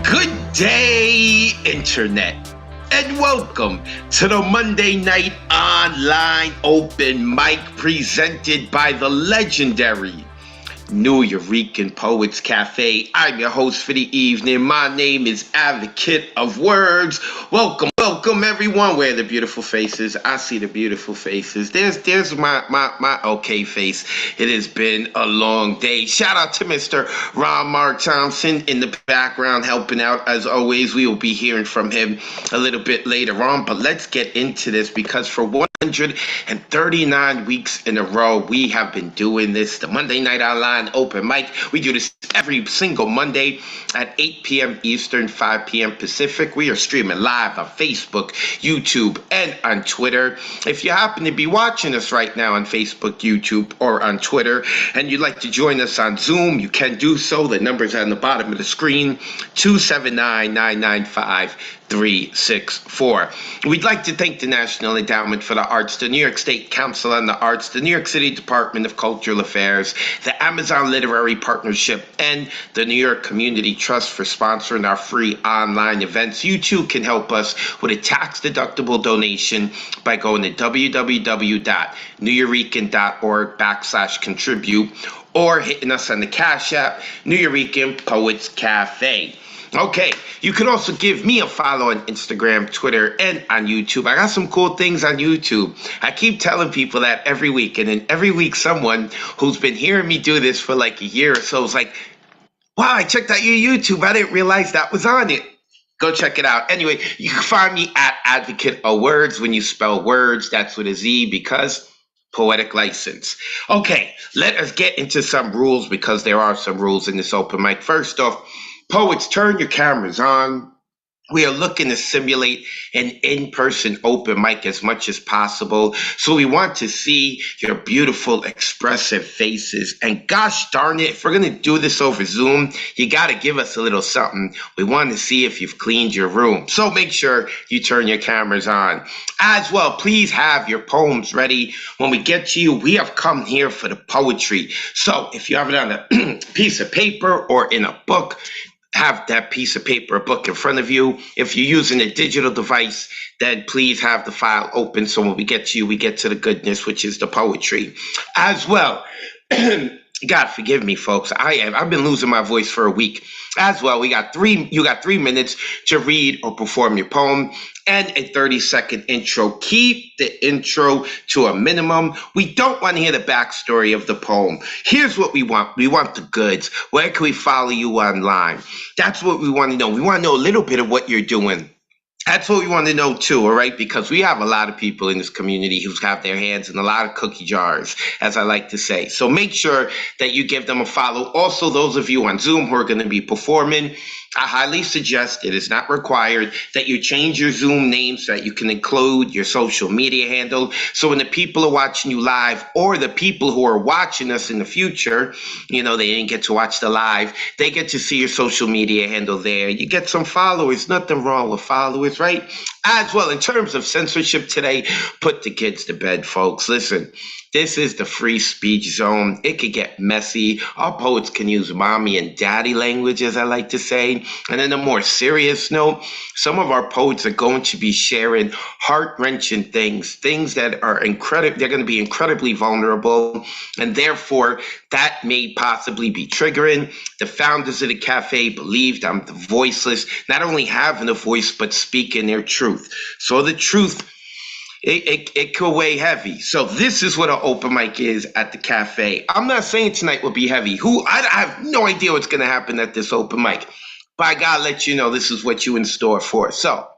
Good day, Internet, and welcome to the Monday Night Online Open Mic presented by the legendary Nuyorican Poets Cafe. I'm your host for the evening. My name is Advocate of Words. Welcome everyone. Where are the beautiful faces? I see the beautiful faces. There's my okay face. It has been a long day. Shout out to Mr. Ron Mark Thompson in the background helping out as always. We will be hearing from him a little bit later on, but let's get into this because for 139 weeks in a row, we have been doing this, the Monday Night Online Open Mic. We do this every single Monday at 8 p.m. Eastern, 5 p.m. Pacific. We are streaming live on Facebook, YouTube, and on Twitter. If you happen to be watching us right now on Facebook, YouTube, or on Twitter, and you'd like to join us on Zoom, you can do so. The number's on the bottom of the screen, 279-995-364. We'd like to thank the National Endowment for the Arts, the New York State Council on the Arts, the New York City Department of Cultural Affairs, the Amazon Literary Partnership, and the New York Community Trust for sponsoring our free online events. You too can help us with a tax-deductible donation by going to www.nuyorican.org/contribute or hitting us on the Cash App, Nuyorican Poets Cafe. Okay, you can also give me a follow on Instagram, Twitter, and on YouTube. I got some cool things on YouTube. I keep telling people that every week, and then every week someone who's been hearing me do this for like a year or so is like, Wow, I checked out your YouTube. I didn't realize that was on it. Go check it out. Anyway, you can find me at Advocate of Words. When you spell words, that's with a Z because poetic license. Okay, let us get into some rules because there are some rules in this open mic. First off, poets, turn your cameras on. We are looking to simulate an in-person open mic as much as possible. So we want to see your beautiful, expressive faces. And gosh darn it, if we're going to do this over Zoom, you got to give us a little something. We want to see if you've cleaned your room. So make sure you turn your cameras on. As well, please have your poems ready. When we get to you, we have come here for the poetry. So if you have it on a piece of paper or in a book, have that piece of paper or book in front of you. If you're using a digital device, then please have the file open so when we get to you, we get to the goodness, which is the poetry. As well, God forgive me, folks. I've been losing my voice for a week. As well, you got 3 minutes to read or perform your poem and a 30-second intro. Keep the intro to a minimum. We don't want to hear the backstory of the poem. Here's what we want. We want the goods. Where can we follow you online? That's what we want to know. We want to know a little bit of what you're doing. That's what we want to know too, all right? Because we have a lot of people in this community who have their hands in a lot of cookie jars, as I like to say. So make sure that you give them a follow. Also, those of you on Zoom who are going to be performing, I highly suggest, it is not required, that you change your Zoom name so that you can include your social media handle. So when the people are watching you live or the people who are watching us in the future, they didn't get to watch the live, they get to see your social media handle there. You get some followers. Nothing wrong with followers, right? As well, in terms of censorship today, put the kids to bed, folks. Listen, this is the free speech zone. It could get messy. Our poets can use mommy and daddy language, as I like to say. And then a more serious note, some of our poets are going to be sharing heart-wrenching things that are incredible. They're going to be incredibly vulnerable. And therefore, that may possibly be triggering. The founders of the cafe believed I'm the voiceless, not only having a voice, but speaking their truth. So the truth, it could weigh heavy. So this is what an open mic is at the cafe. I'm not saying tonight will be heavy. I have no idea what's going to happen at this open mic. But I gotta let you know this is what you in store for. So,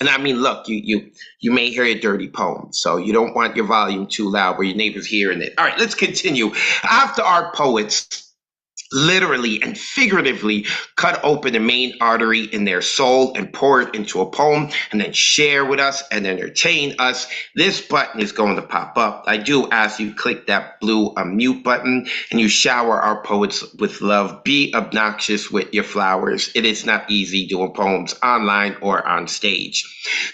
and I mean, look, you may hear a dirty poem, so you don't want your volume too loud where your neighbor's hearing it. All right, let's continue. After our poets literally and figuratively cut open the main artery in their soul and pour it into a poem and then share with us and entertain us, this button is going to pop up. I do ask you click that blue unmute button and you shower our poets with love. Be obnoxious with your flowers. It is not easy doing poems online or on stage.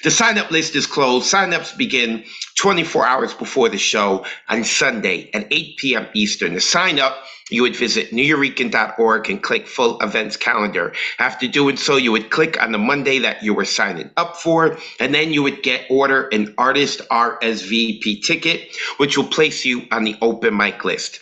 The sign-up list is closed. Sign-ups begin 24 hours before the show on Sunday at 8 p.m. Eastern. To sign up, you would visit Nuyorican.org and click full events calendar. After doing so, you would click on the Monday that you were signing up for, and then you would order an artist RSVP ticket, which will place you on the open mic list.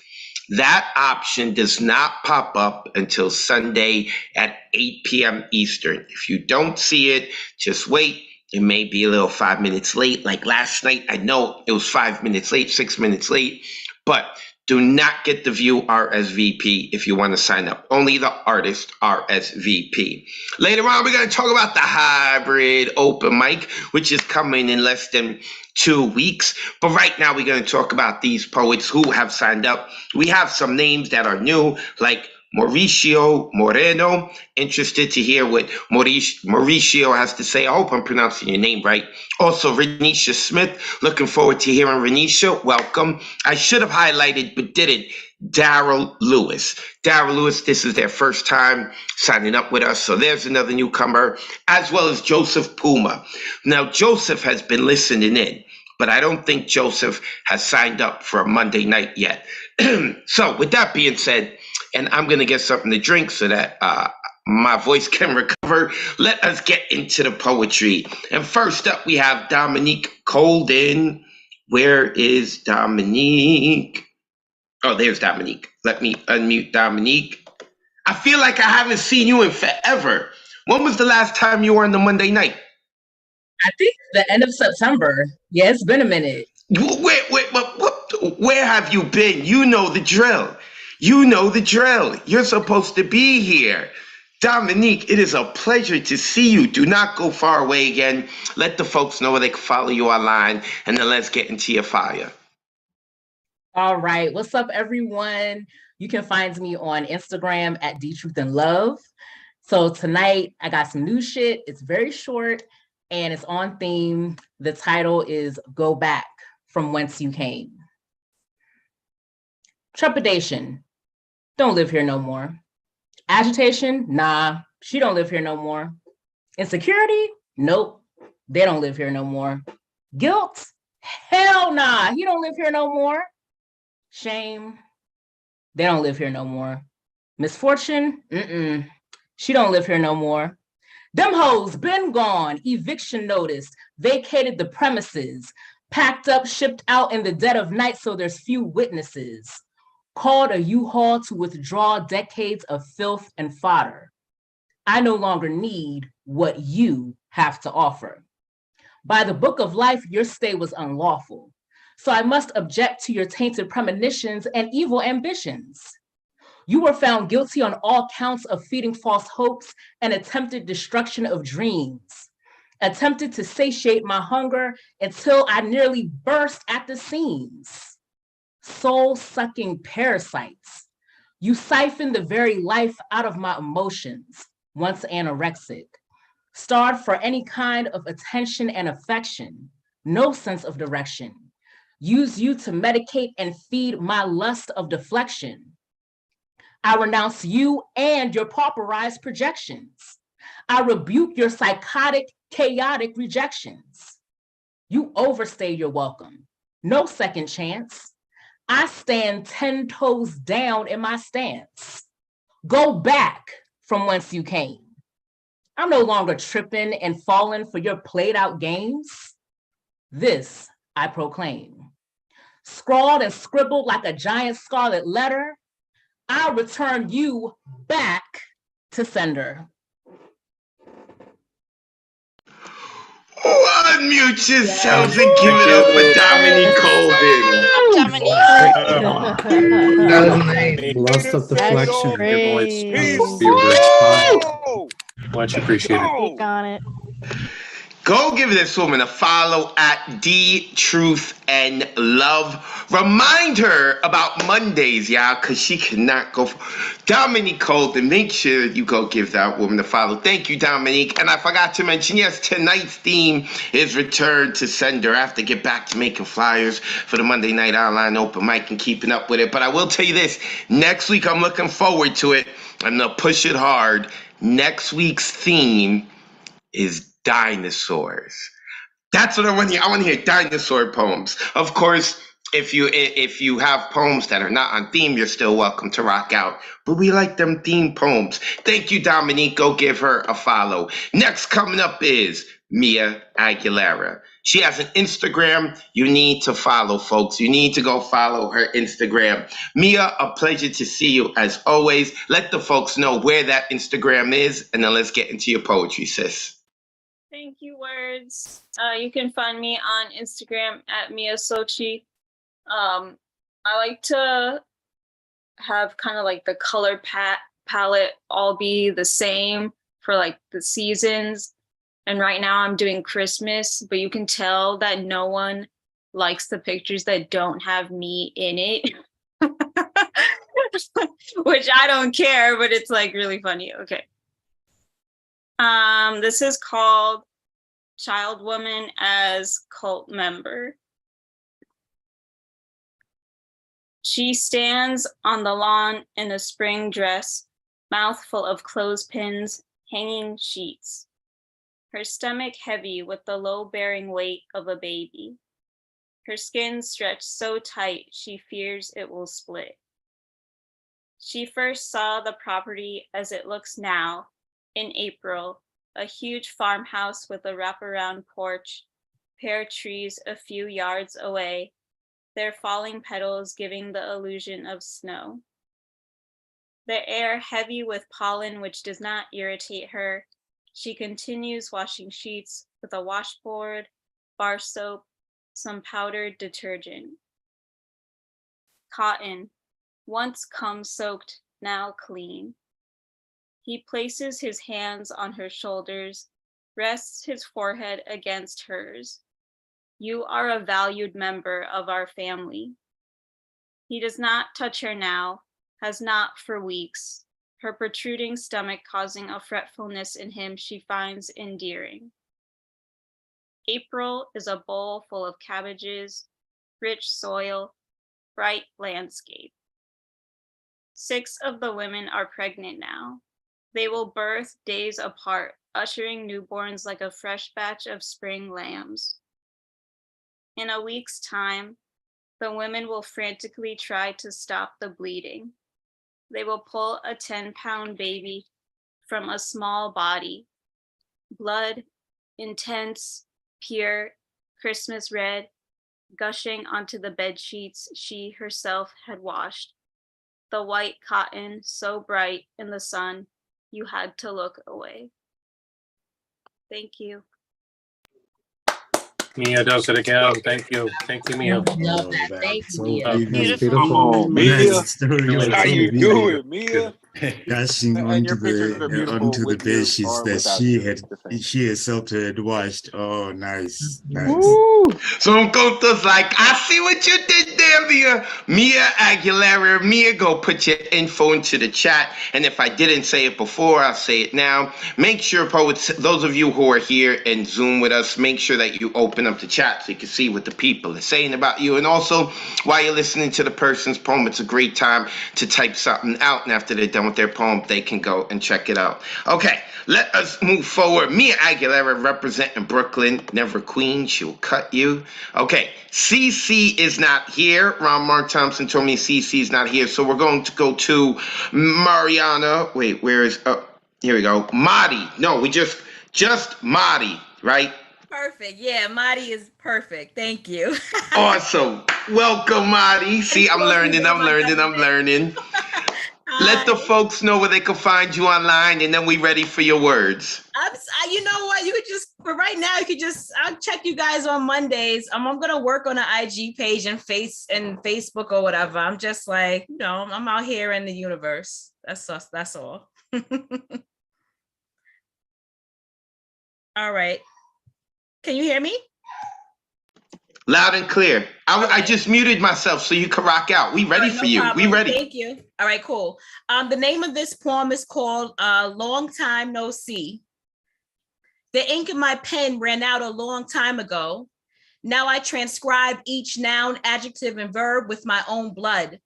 That option does not pop up until Sunday at 8 p.m. Eastern. If you don't see it, just wait. It may be a little 5 minutes late. Like last night, I know it was 5 minutes late, 6 minutes late, but do not get the view RSVP if you want to sign up. Only the artist RSVP. Later on, we're going to talk about the hybrid open mic, which is coming in less than 2 weeks. But right now, we're going to talk about these poets who have signed up. We have some names that are new, like Mauricio Moreno. Interested to hear what Mauricio has to say. I hope I'm pronouncing your name right. Also, Renisha Smith. Looking forward to hearing Renisha. Welcome. I should have highlighted, but didn't. Daryl Lewis. Daryl Lewis, this is their first time signing up with us. So there's another newcomer, as well as Joseph Puma. Now, Joseph has been listening in, but I don't think Joseph has signed up for a Monday night yet. So with that being said, and I'm going to get something to drink so that my voice can recover. Let us get into the poetry. And first up, we have Dominique Colden. Where is Dominique? Oh, there's Dominique. Let me unmute Dominique. I feel like I haven't seen you in forever. When was the last time you were on the Monday night? I think the end of September. Yeah, it's been a minute. Where have you been? You know the drill. You know the drill. You're supposed to be here. Dominique, it is a pleasure to see you. Do not go far away again. Let the folks know where they can follow you online, and then let's get into your fire. All right. What's up, everyone? You can find me on Instagram at DTruthAndLove. So tonight I got some new shit. It's very short and it's on theme. The title is Go Back from Whence You Came. Trepidation. Don't live here no more. Agitation? Nah, she don't live here no more. Insecurity? Nope, they don't live here no more. Guilt? Hell nah, he don't live here no more. Shame? They don't live here no more. Misfortune? She don't live here no more. Them hoes been gone, eviction notice, vacated the premises, packed up, shipped out in the dead of night so there's few witnesses. Called a U-Haul to withdraw decades of filth and fodder. I no longer need what you have to offer. By the book of life, your stay was unlawful. So I must object to your tainted premonitions and evil ambitions. You were found guilty on all counts of feeding false hopes and attempted destruction of dreams. Attempted to satiate my hunger until I nearly burst at the seams. Soul-sucking parasites. You siphon the very life out of my emotions, once anorexic. Starved for any kind of attention and affection, no sense of direction. Use you to medicate and feed my lust of deflection. I renounce you and your pauperized projections. I rebuke your psychotic, chaotic rejections. You overstay your welcome. No second chance. I stand 10 toes down in my stance. Go back from whence you came. I'm no longer tripping and falling for your played out games. This I proclaim. Scrawled and scribbled like a giant scarlet letter, I'll return you back to sender. Unmute yourselves and give it up for Dominique Colvin. That was nice. Lust of deflection in your voice. Be much appreciated. Speak on it. Go give this woman a follow at D Truth and Love. Remind her about Mondays, y'all, because she cannot go. Dominique Colton, make sure you go give that woman a follow. Thank you, Dominique. And I forgot to mention, yes, tonight's theme is Return to Sender. I have to get back to making flyers for the Monday Night Online Open Mic and keeping up with it. But I will tell you this, next week I'm looking forward to it. I'm going to push it hard. Next week's theme is dinosaurs. That's what I want to hear. I want to hear dinosaur poems. Of course, if you have poems that are not on theme, you're still welcome to rock out. But we like them theme poems. Thank you, Dominique. Go give her a follow. Next coming up is Mia Aguilera. She has an Instagram you need to follow, folks. You need to go follow her Instagram. Mia, a pleasure to see you as always. Let the folks know where that Instagram is, and then let's get into your poetry, sis. Thank you, Wordz. You can find me on Instagram at Mia Sochi. I like to have kind of like the color palette all be the same for like the seasons. And right now I'm doing Christmas, but you can tell that no one likes the pictures that don't have me in it. Which I don't care, but it's like really funny. Okay. This is called Child Woman as Cult Member. She stands on the lawn in a spring dress, mouth full of clothespins, hanging sheets. Her stomach heavy with the low-bearing weight of a baby. Her skin stretched so tight she fears it will split. She first saw the property as it looks now, in April, a huge farmhouse with a wraparound porch, pear trees a few yards away, their falling petals giving the illusion of snow. The air heavy with pollen which does not irritate her, she continues washing sheets with a washboard, bar soap, some powdered detergent. Cotton, once cum soaked, now clean. He places his hands on her shoulders, rests his forehead against hers. You are a valued member of our family. He does not touch her now, has not for weeks, her protruding stomach causing a fretfulness in him she finds endearing. April is a bowl full of cabbages, rich soil, bright landscape. 6 of the women are pregnant now. They will birth days apart, ushering newborns like a fresh batch of spring lambs. In a week's time, the women will frantically try to stop the bleeding. They will pull a 10-pound baby from a small body. Blood, intense, pure, Christmas red, gushing onto the bed sheets she herself had washed. The white cotton so bright in the sun, you had to look away. Thank you. Mia does it again. Thank you. Thank you, Mia. Love that. Thank you, Mia. Beautiful. Oh, Mia. Nice story. That's Like, how you Mia do it, Mia. dashing And onto your pictures are beautiful onto the with your bed sheets or that without she you. had The same. she herself had washed. Oh, nice, nice. Woo! So Uncota's like, I see what you did there, Mia. Mia Aguilera. Mia, go put your info into the chat. And if I didn't say it before, I'll say it now. Make sure, poets, those of you who are here and Zoom with us, make sure that you open up the chat so you can see what the people are saying about you. And also, while you're listening to the person's poem, it's a great time to type something out. And after they're done with their poem, they can go and check it out. Okay, let us move forward. Mia Aguilera representing Brooklyn, never queen, she'll cut you. Okay, CC is not here. Ron Mark Thompson told me CC is not here, so we're going to go to Mariana. Wait, where is, here we go. Madi. No, we just Madi, right? Perfect. Yeah, Madi is perfect. Thank you. Awesome. Welcome, Madi. See, I'm learning. Let the folks know where they can find you online, and then we ready for your words. You know what? You could just, for right now, I'll check you guys on Mondays. I'm gonna work on an IG page and Facebook or whatever. I'm just like, I'm out here in the universe. That's all. All right. Can you hear me? Loud and clear. I just muted myself so you can rock out. We ready for you. Problem. We ready. Thank you. All right, cool. The name of this poem is called Long Time No See. The ink in my pen ran out a long time ago. Now I transcribe each noun, adjective, and verb with my own blood.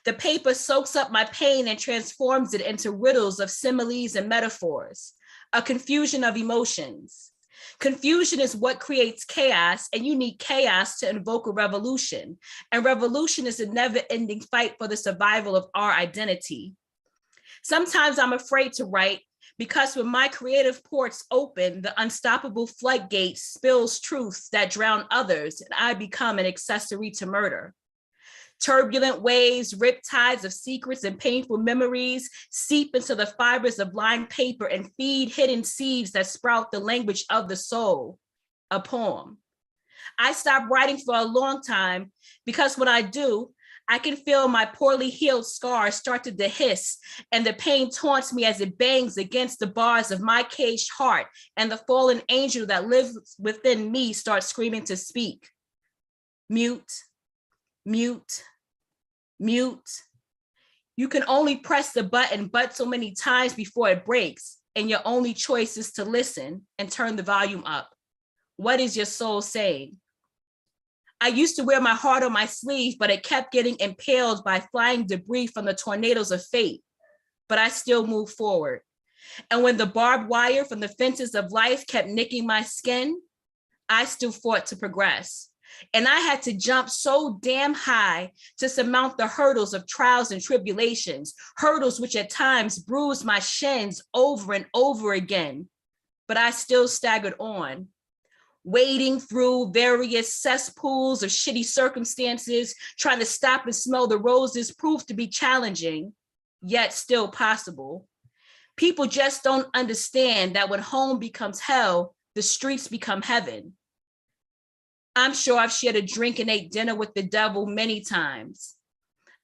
The paper soaks up my pain and transforms it into riddles of similes and metaphors, a confusion of emotions. Confusion is what creates chaos, and you need chaos to invoke a revolution. And revolution is a never-ending fight for the survival of our identity. Sometimes I'm afraid to write because when my creative ports open, the unstoppable floodgate spills truths that drown others, and I become an accessory to murder. Turbulent waves, riptides of secrets and painful memories seep into the fibers of lined paper and feed hidden seeds that sprout the language of the soul, a poem. I stopped writing for a long time because when I do, I can feel my poorly healed scars start to dehiss, and the pain taunts me as it bangs against the bars of my caged heart, and the fallen angel that lives within me starts screaming to speak. Mute, mute, mute. You can only press the button but so many times before it breaks, and your only choice is to listen and turn the volume up. What is your soul saying? I used to wear my heart on my sleeve, but it kept getting impaled by flying debris from the tornadoes of fate. But I still moved forward. And when the barbed wire from the fences of life kept nicking my skin, I still fought to progress. And I had to jump so damn high to surmount the hurdles of trials and tribulations, hurdles which at times bruised my shins over and over again. But I still staggered on, wading through various cesspools of shitty circumstances, trying to stop and smell the roses proved to be challenging, yet still possible. People just don't understand that when home becomes hell, the streets become heaven. I'm sure I've shared a drink and ate dinner with the devil many times.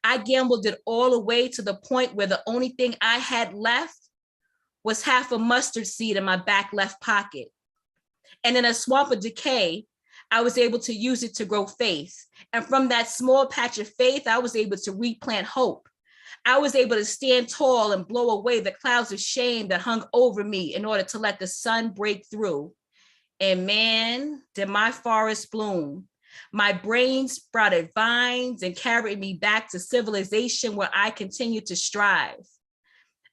I gambled it all away to the point where the only thing I had left was half a mustard seed in my back left pocket. And in a swamp of decay, I was able to use it to grow faith. And from that small patch of faith, I was able to replant hope. I was able to stand tall and blow away the clouds of shame that hung over me in order to let the sun break through. And man, did my forest bloom. My brain sprouted vines and carried me back to civilization where I continued to strive.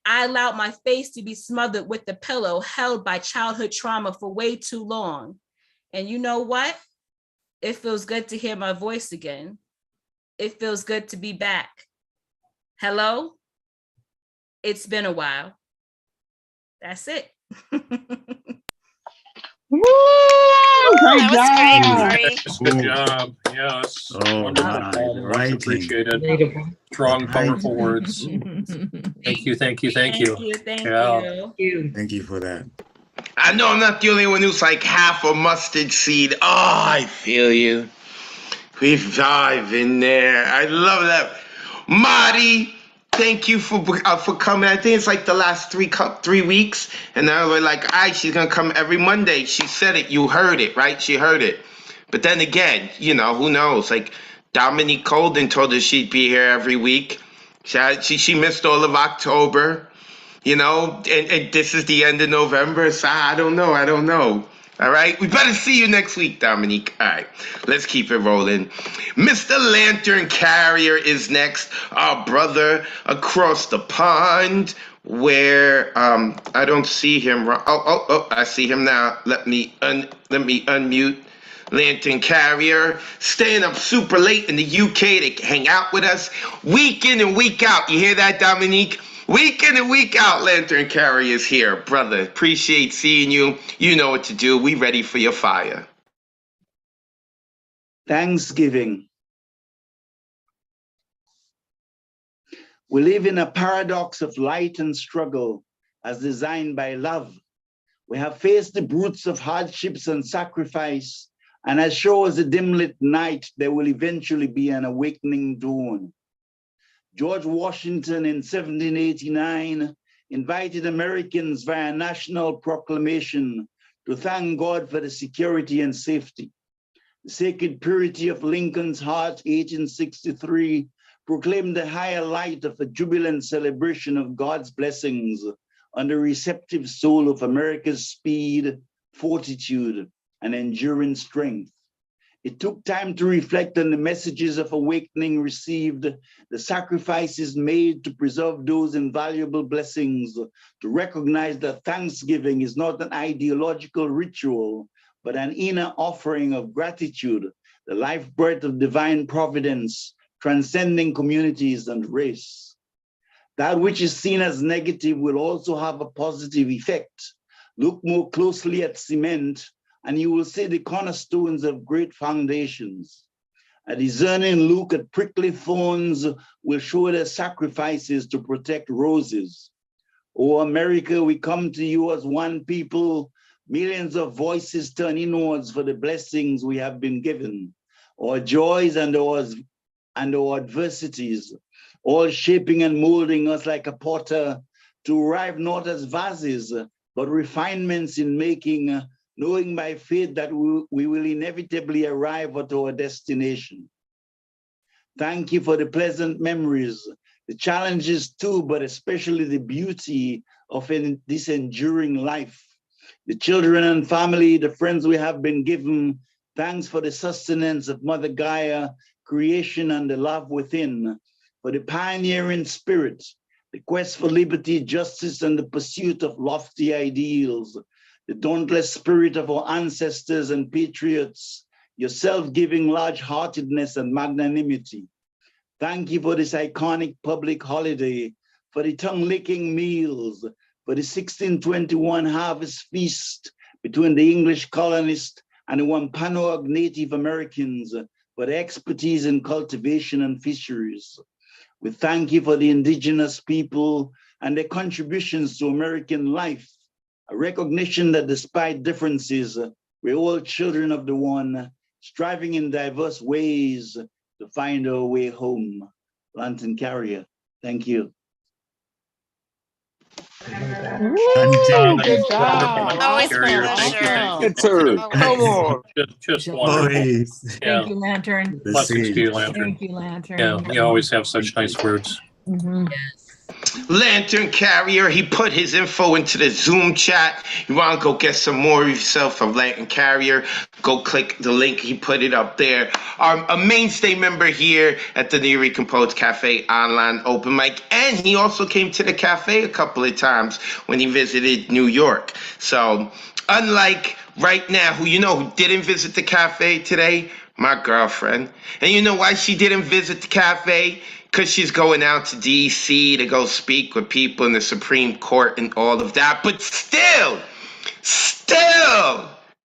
I allowed my face to be smothered with the pillow held by childhood trauma for way too long. And you know what? It feels good to hear my voice again. It feels good to be back. Hello? It's been a while. That's it. Woo! That was great, Corey. Yes, good job. Yes. Oh, Wonderful. my, Much writing. appreciated. Beautiful. Strong, powerful words. Thank you, thank you, thank you. Thank Yeah. you. Thank you for that. I know I'm not the only one who's like half a mustard seed. Oh, I feel you. We dive in there. I love that. Marty, thank you for coming. I think it's like the last 3 weeks. And now we're like, all right, she's going to come every Monday. She said it. You heard it, right? She heard it. But then again, you know, who knows? Like Dominique Colden told us she'd be here every week. She missed all of October. You know, and this is the end of November, so I don't know. All right, we better see you next week, Dominique. All right, let's keep it rolling. Mr. Lantern Carrier is next, our brother across the pond, where I don't see him. Oh, I see him now. Let me unmute. Lantern Carrier, staying up super late in the UK to hang out with us, week in and week out. You hear that, Dominique? Week in and week out, Lantern Carrier is here, brother. Appreciate seeing you. You know what to do. We ready for your fire. Thanksgiving. We live in a paradox of light and struggle as designed by love. We have faced the brutes of hardships and sacrifice, and as sure as a dim-lit night, there will eventually be an awakening dawn. George Washington in 1789 invited Americans via national proclamation to thank God for the security and safety. The sacred purity of Lincoln's heart, 1863, proclaimed the higher light of a jubilant celebration of God's blessings on the receptive soul of America's speed, fortitude, and enduring strength. It took time to reflect on the messages of awakening received, the sacrifices made to preserve those invaluable blessings, to recognize that Thanksgiving is not an ideological ritual, but an inner offering of gratitude, the lifebirth of divine providence, transcending communities and race. That which is seen as negative will also have a positive effect. Look more closely at cement, and you will see the cornerstones of great foundations. A discerning look at prickly thorns will show their sacrifices to protect roses. O America, we come to you as one people, millions of voices turn inwards for the blessings we have been given, our joys and our adversities, all shaping and molding us like a potter to arrive not as vases, but refinements in making, knowing by faith that we will inevitably arrive at our destination. Thank you for the pleasant memories, the challenges too, but especially the beauty of this enduring life. The children and family, the friends we have been given, thanks for the sustenance of Mother Gaia, creation and the love within, for the pioneering spirit, the quest for liberty, justice, and the pursuit of lofty ideals, the dauntless spirit of our ancestors and patriots, your self-giving large-heartedness and magnanimity. Thank you for this iconic public holiday, for the tongue-licking meals, for the 1621 harvest feast between the English colonists and the Wampanoag Native Americans, for the expertise in cultivation and fisheries. We thank you for the indigenous people and their contributions to American life, a recognition that despite differences, we're all children of the one, striving in diverse ways to find our way home. lantern carrier. Thank you. Good job. Always a Carrier, pleasure. thank Sir. Come on. Just wonderful. Boys. Yeah. Thank you, Lantern. The Blessings to same. you, Lantern. Thank you, Lantern. Yeah, you always have such nice words. Mhm. Lantern Carrier, he put his info into the Zoom chat. You want to go get some more of yourself from Lantern Carrier, go click the link. He put it up there. A mainstay member here at the Nuyorican Poets Cafe online open mic. And he also came to the cafe a couple of times when he visited New York. So unlike right now, who didn't visit the cafe today? My girlfriend. And you know why she didn't visit the cafe? Because she's going out to D.C. to go speak with people in the Supreme Court and all of that. But still,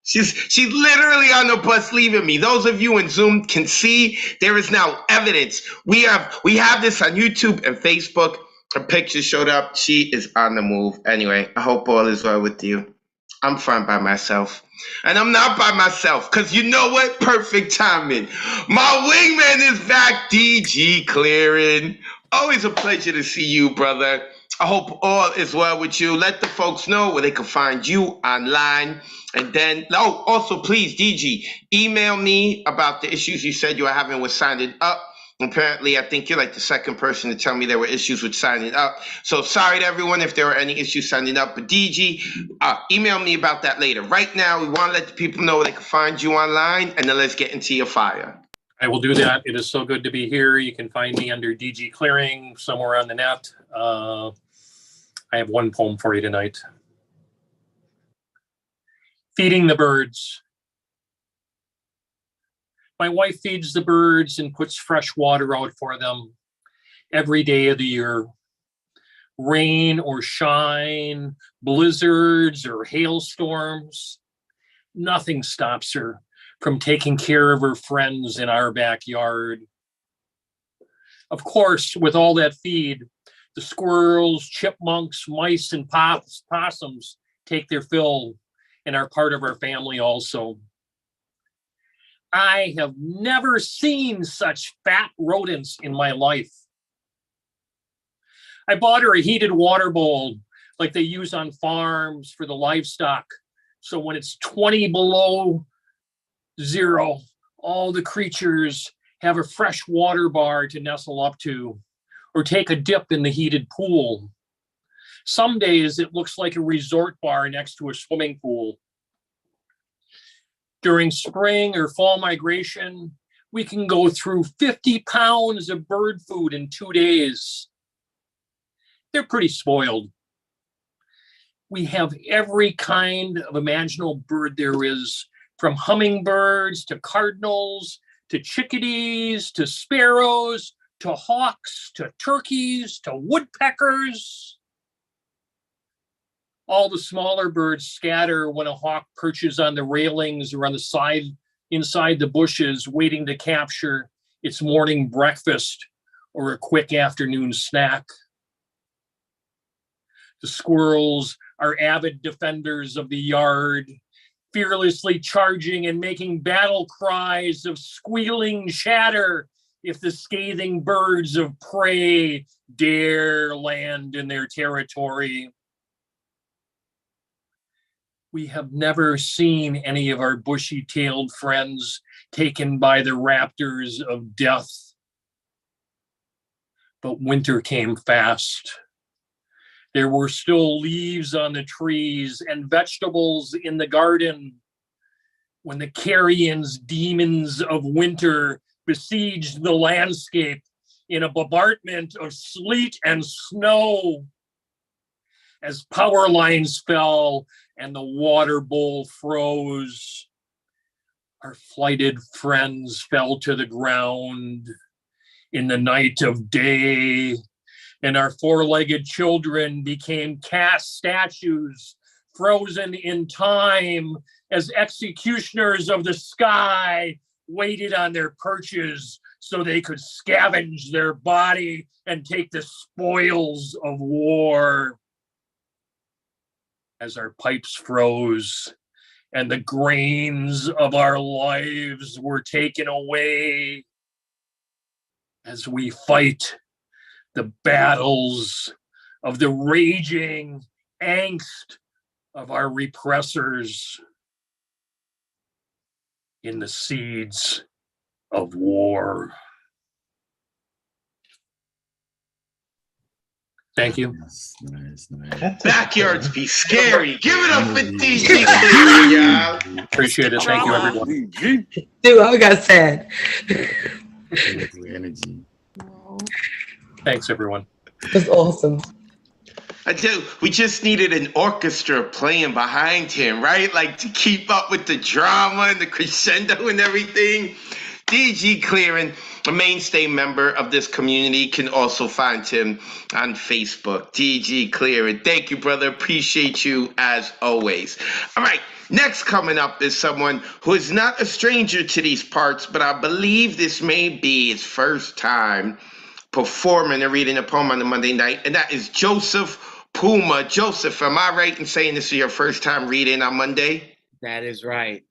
she's literally on the bus leaving me. Those of you in Zoom can see there is now evidence. We have this on YouTube and Facebook. Her picture showed up. She is on the move. Anyway, I hope all is well with you. I'm fine by myself. And I'm not by myself, because you know what? Perfect timing. My wingman is back, DG Clearing. Always a pleasure to see you, brother. I hope all is well with you. Let the folks know where they can find you online. And then, also, please, DG, email me about the issues you said you were having with signing up. Apparently, I think you're like the second person to tell me there were issues with signing up. So sorry to everyone if there were any issues signing up. But DG, email me about that later. Right now, we want to let the people know where they can find you online, and then let's get into your fire. I will do that. It is so good to be here. You can find me under DG Clearing somewhere on the net. I have one poem for you tonight. Feeding the birds. My wife feeds the birds and puts fresh water out for them every day of the year. Rain or shine, blizzards or hailstorms, nothing stops her from taking care of her friends in our backyard. Of course, with all that feed, the squirrels, chipmunks, mice, and possums take their fill and are part of our family also. I have never seen such fat rodents in my life. I bought her a heated water bowl like they use on farms for the livestock. So when it's 20 below zero, all the creatures have a fresh water bar to nestle up to or take a dip in the heated pool. Some days it looks like a resort bar next to a swimming pool. During spring or fall migration, we can go through 50 pounds of bird food in 2 days. They're pretty spoiled. We have every kind of imaginable bird there is, from hummingbirds to cardinals, to chickadees, to sparrows, to hawks, to turkeys, to woodpeckers. All the smaller birds scatter when a hawk perches on the railings or on the side inside the bushes, waiting to capture its morning breakfast or a quick afternoon snack. The squirrels are avid defenders of the yard, fearlessly charging and making battle cries of squealing chatter if the scathing birds of prey dare land in their territory. We have never seen any of our bushy-tailed friends taken by the raptors of death. But winter came fast. There were still leaves on the trees and vegetables in the garden when the carrions demons of winter besieged the landscape in a bombardment of sleet and snow. As power lines fell and the water bowl froze, our flighted friends fell to the ground in the night of day, and our four-legged children became cast statues, frozen in time as executioners of the sky waited on their perches so they could scavenge their body and take the spoils of war. As our pipes froze and the grains of our lives were taken away, as we fight the battles of the raging angst of our repressors in the seeds of war. Thank you. Nice. Backyards be scary. Give it up for DJ Clear, y'all. Appreciate it. Thank you, Drama. everyone. Dude, I got sad. Energy. Thanks, everyone. That's awesome. I do. We just needed an orchestra playing behind him, right? Like to keep up with the drama and the crescendo and everything. DG Clearing, a mainstay member of this community, can also find him on Facebook. DG Clearing. Thank you, brother. Appreciate you as always. All right. Next coming up is someone who is not a stranger to these parts, but I believe this may be his first time performing and reading a poem on the Monday night, and that is Joseph Puma. Joseph, am I right in saying this is your first time reading on Monday? That is right.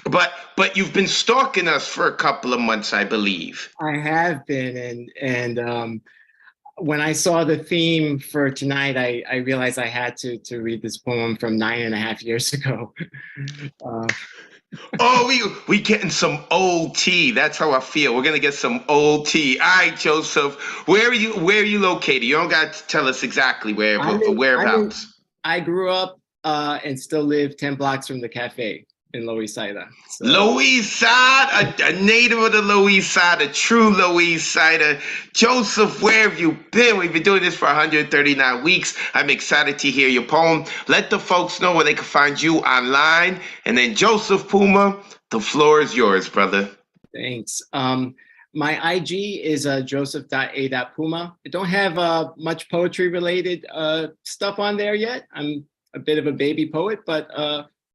But you've been stalking us for a couple of months, I believe. I have been, and when I saw the theme for tonight, I realized I had to read this poem from 9.5 years ago. Oh, we getting some old tea. That's how I feel. We're gonna get some old tea. All right, Joseph. Where are you located? You don't got to tell us exactly whereabouts. I grew up and still live 10 blocks from the cafe in Lower East Side. So. Lower East Side, a native of the Lower East Side, a true Lower East Sider. Joseph, where have you been? We've been doing this for 139 weeks. I'm excited to hear your poem. Let the folks know where they can find you online. And then Joseph Puma, the floor is yours, brother. Thanks. My IG is joseph.a.puma. I don't have much poetry related stuff on there yet. I'm a bit of a baby poet, but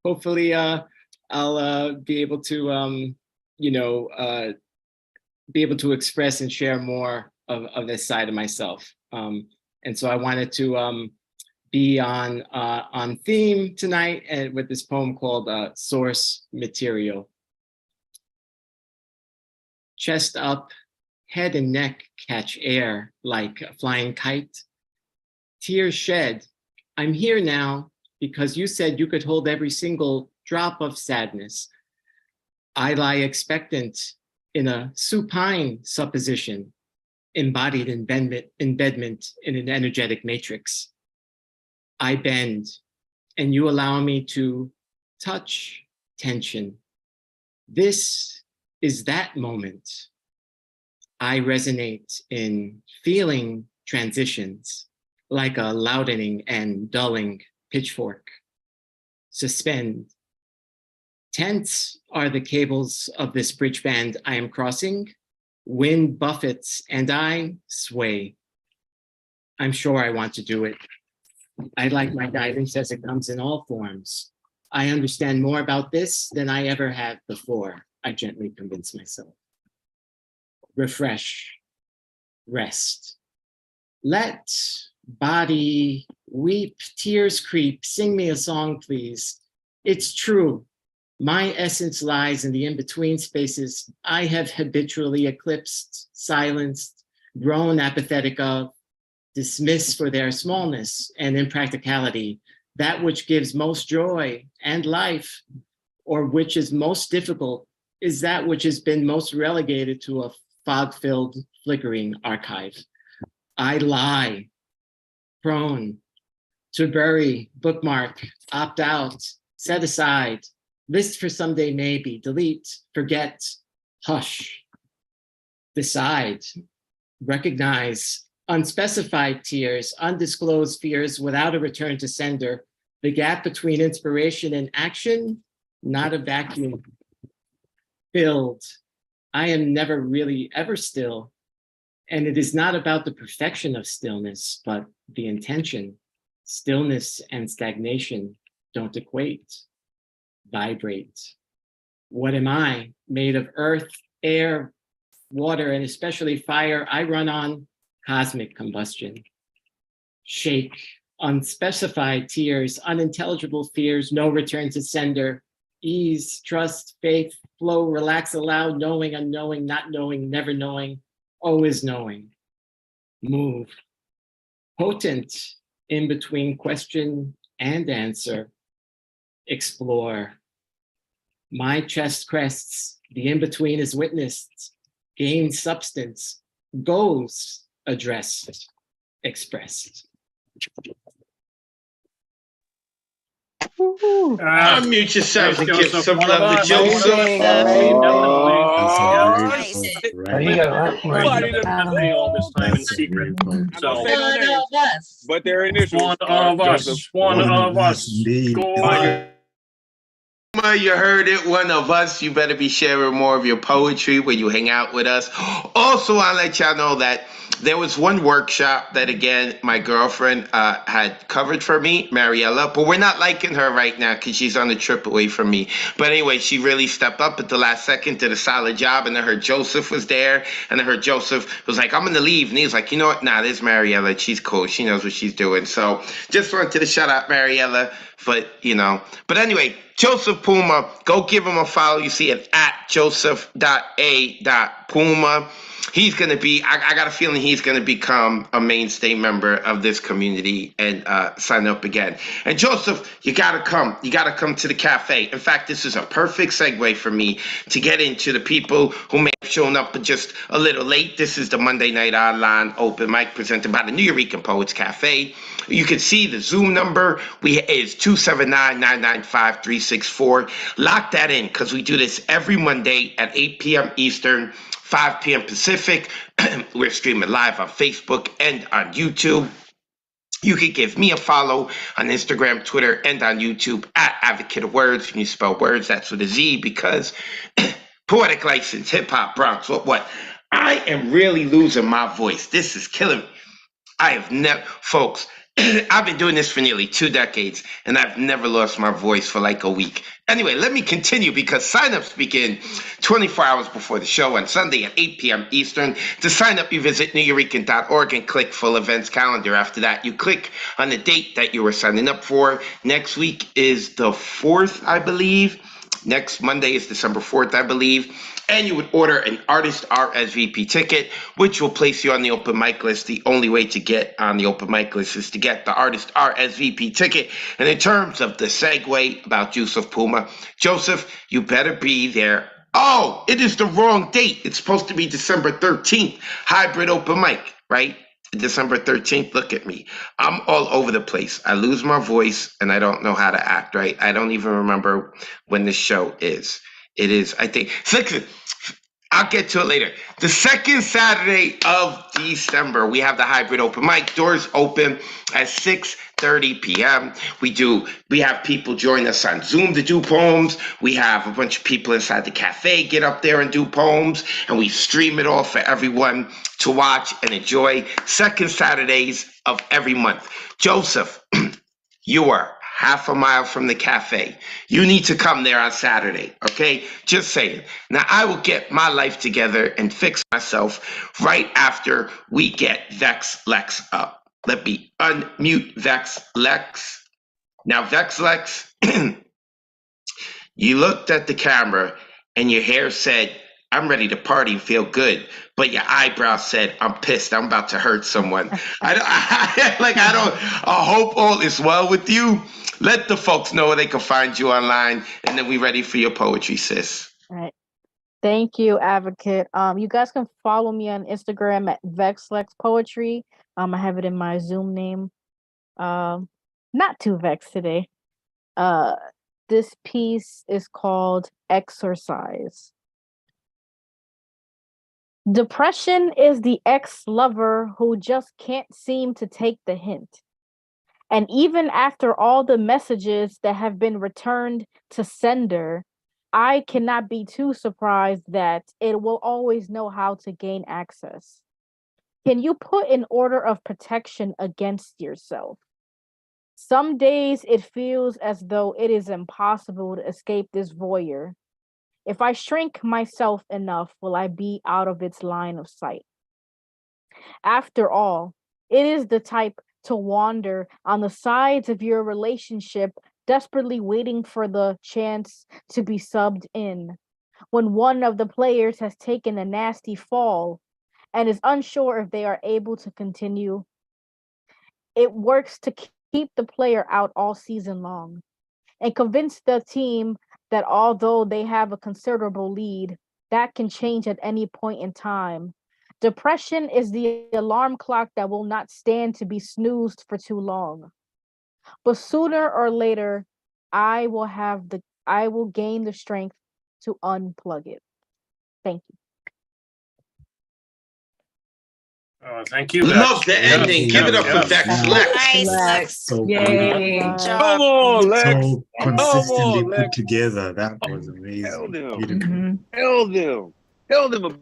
hopefully I'll be able to, be able to express and share more of this side of myself. And so I wanted to be on theme tonight and with this poem called Source Material. Chest up, head and neck catch air like a flying kite. Tears shed. I'm here now because you said you could hold every single drop of sadness. I lie expectant in a supine supposition, embodied embedment in an energetic matrix. I bend, and you allow me to touch tension. This is that moment. I resonate in feeling transitions like a loudening and dulling pitchfork. Suspend. Tense are the cables of this bridge band I am crossing. Wind buffets and I sway. I'm sure I want to do it. I like my guidance as it comes in all forms. I understand more about this than I ever have before, I gently convince myself. Refresh, rest. Let body weep, tears creep, sing me a song, please. It's true. My essence lies in the in-between spaces I have habitually eclipsed, silenced, grown apathetic of, dismissed for their smallness and impracticality, that which gives most joy and life, or which is most difficult, is that which has been most relegated to a fog-filled, flickering archive. I lie, prone, to bury, bookmark, opt out, set aside, list for someday maybe, delete, forget, hush, decide, recognize, unspecified tears, undisclosed fears without a return to sender, the gap between inspiration and action, not a vacuum, filled. I am never really ever still. And it is not about the perfection of stillness, but the intention. Stillness and stagnation don't equate, vibrate. What am I? Made of earth, air, water, and especially fire. I run on cosmic combustion. Shake, unspecified tears, unintelligible fears, no return to sender. Ease, trust, faith, flow, relax, allow, knowing, unknowing, not knowing, never knowing. always knowing, move, potent in between question and answer, explore. My chest crests, the in-between is witnessed, gains substance, goes addressed, expressed. Unmute yourselves and give Joseph, some one of love to us. Joseph. Amazing, Definitely. That's a Yeah. very Nice. good, I right? waited to say all this time in That's a secret. very good. I'm gonna So say no One names, of us. but their initials one are of Joseph. us. One One of of us, us. indeed. Go. You heard it, one of us. You better be sharing more of your poetry when you hang out with us. Also, I'll let y'all know that there was one workshop that, again, my girlfriend had covered for me, Mariella, but we're not liking her right now because she's on a trip away from me. But anyway, she really stepped up at the last second, did a solid job, and I heard Joseph was there, and I heard Joseph was like, I'm going to leave. And he was like, you know what? Nah, there's Mariella. She's cool. She knows what she's doing. So just wanted to shout out Mariella, but, you know. But anyway, Joseph Puma, go give him a follow. You see it at joseph.a.puma. He's going to be, I got a feeling he's going to become a mainstay member of this community and sign up again. And Joseph, you got to come. You got to come to the cafe. In fact, this is a perfect segue for me to get into the people who may have shown up just a little late. This is the Monday Night Online Open Mic presented by the Nuyorican Poets Cafe. You can see the Zoom number is 279-995-364. Lock that in because we do this every Monday at 8 p.m. Eastern, 5 p.m. Pacific. We're streaming live on Facebook and on YouTube. You can give me a follow on Instagram, Twitter, and on YouTube at Advocate of Words. When you spell words, that's with a Z because poetic license, hip hop, Bronx, what? I am really losing my voice. This is killing me. I have never, folks, I've been doing this for nearly 2 decades, and I've never lost my voice for like a week. Anyway, let me continue because signups begin 24 hours before the show on Sunday at 8 p.m. Eastern. To sign up, you visit nuyorican.org and click full events calendar. After that, you click on the date that you were signing up for. Next week is the 4th, I believe. Next Monday is December 4th, I believe. And you would order an artist RSVP ticket, which will place you on the open mic list. The only way to get on the open mic list is to get the artist RSVP ticket. And in terms of the segue about Joseph Puma, Joseph, you better be there. Oh, it is the wrong date. It's supposed to be December 13th, hybrid open mic, right? December 13th, look at me. I'm all over the place. I lose my voice and I don't know how to act, right? I don't even remember when the show is. It is, I think, I'll get to it later. The second Saturday of December, we have the hybrid open mic. Doors open at 6:30 p.m. We have people join us on Zoom to do poems. We have a bunch of people inside the cafe get up there and do poems, and we stream it all for everyone to watch and enjoy. Second Saturdays of every month. Joseph, you are half a mile from the cafe. You need to come there on Saturday, okay? Just saying. Now, I will get my life together and fix myself right after we get Vex Lex up. Let me unmute Vex Lex. Now, Vex Lex, you looked at the camera and your hair said, I'm ready to party, feel good. But your eyebrow said, I'm pissed. I'm about to hurt someone. I hope all is well with you. Let the folks know where they can find you online. And then we ready for your poetry, sis. All right. Thank you, Advocate. You guys can follow me on Instagram at VexLex Poetry. I have it in my Zoom name. Not too vexed today. This piece is called Exercise. Depression is the ex-lover who just can't seem to take the hint. And even after all the messages that have been returned to sender, I cannot be too surprised that it will always know how to gain access. Can you put an order of protection against yourself? Some days it feels as though it is impossible to escape this voyeur. If I shrink myself enough, will I be out of its line of sight? After all, it is the type to wander on the sides of your relationship, desperately waiting for the chance to be subbed in. When one of the players has taken a nasty fall, and is unsure if they are able to continue. It works to keep the player out all season long and convince the team that although they have a considerable lead, that can change at any point in time. Depression is the alarm clock that will not stand to be snoozed for too long. But sooner or later, I will gain the strength to unplug it. Thank you. Thank you, Love Vex. the Yes, ending. Give it up for yes. Vex Lex. Nice. Lex. So Yay. Good job. Come on, Lex. So consistently on, put Lex. together. That was Hell amazing. them. Beautiful. Mhm. Hell them. Hell them.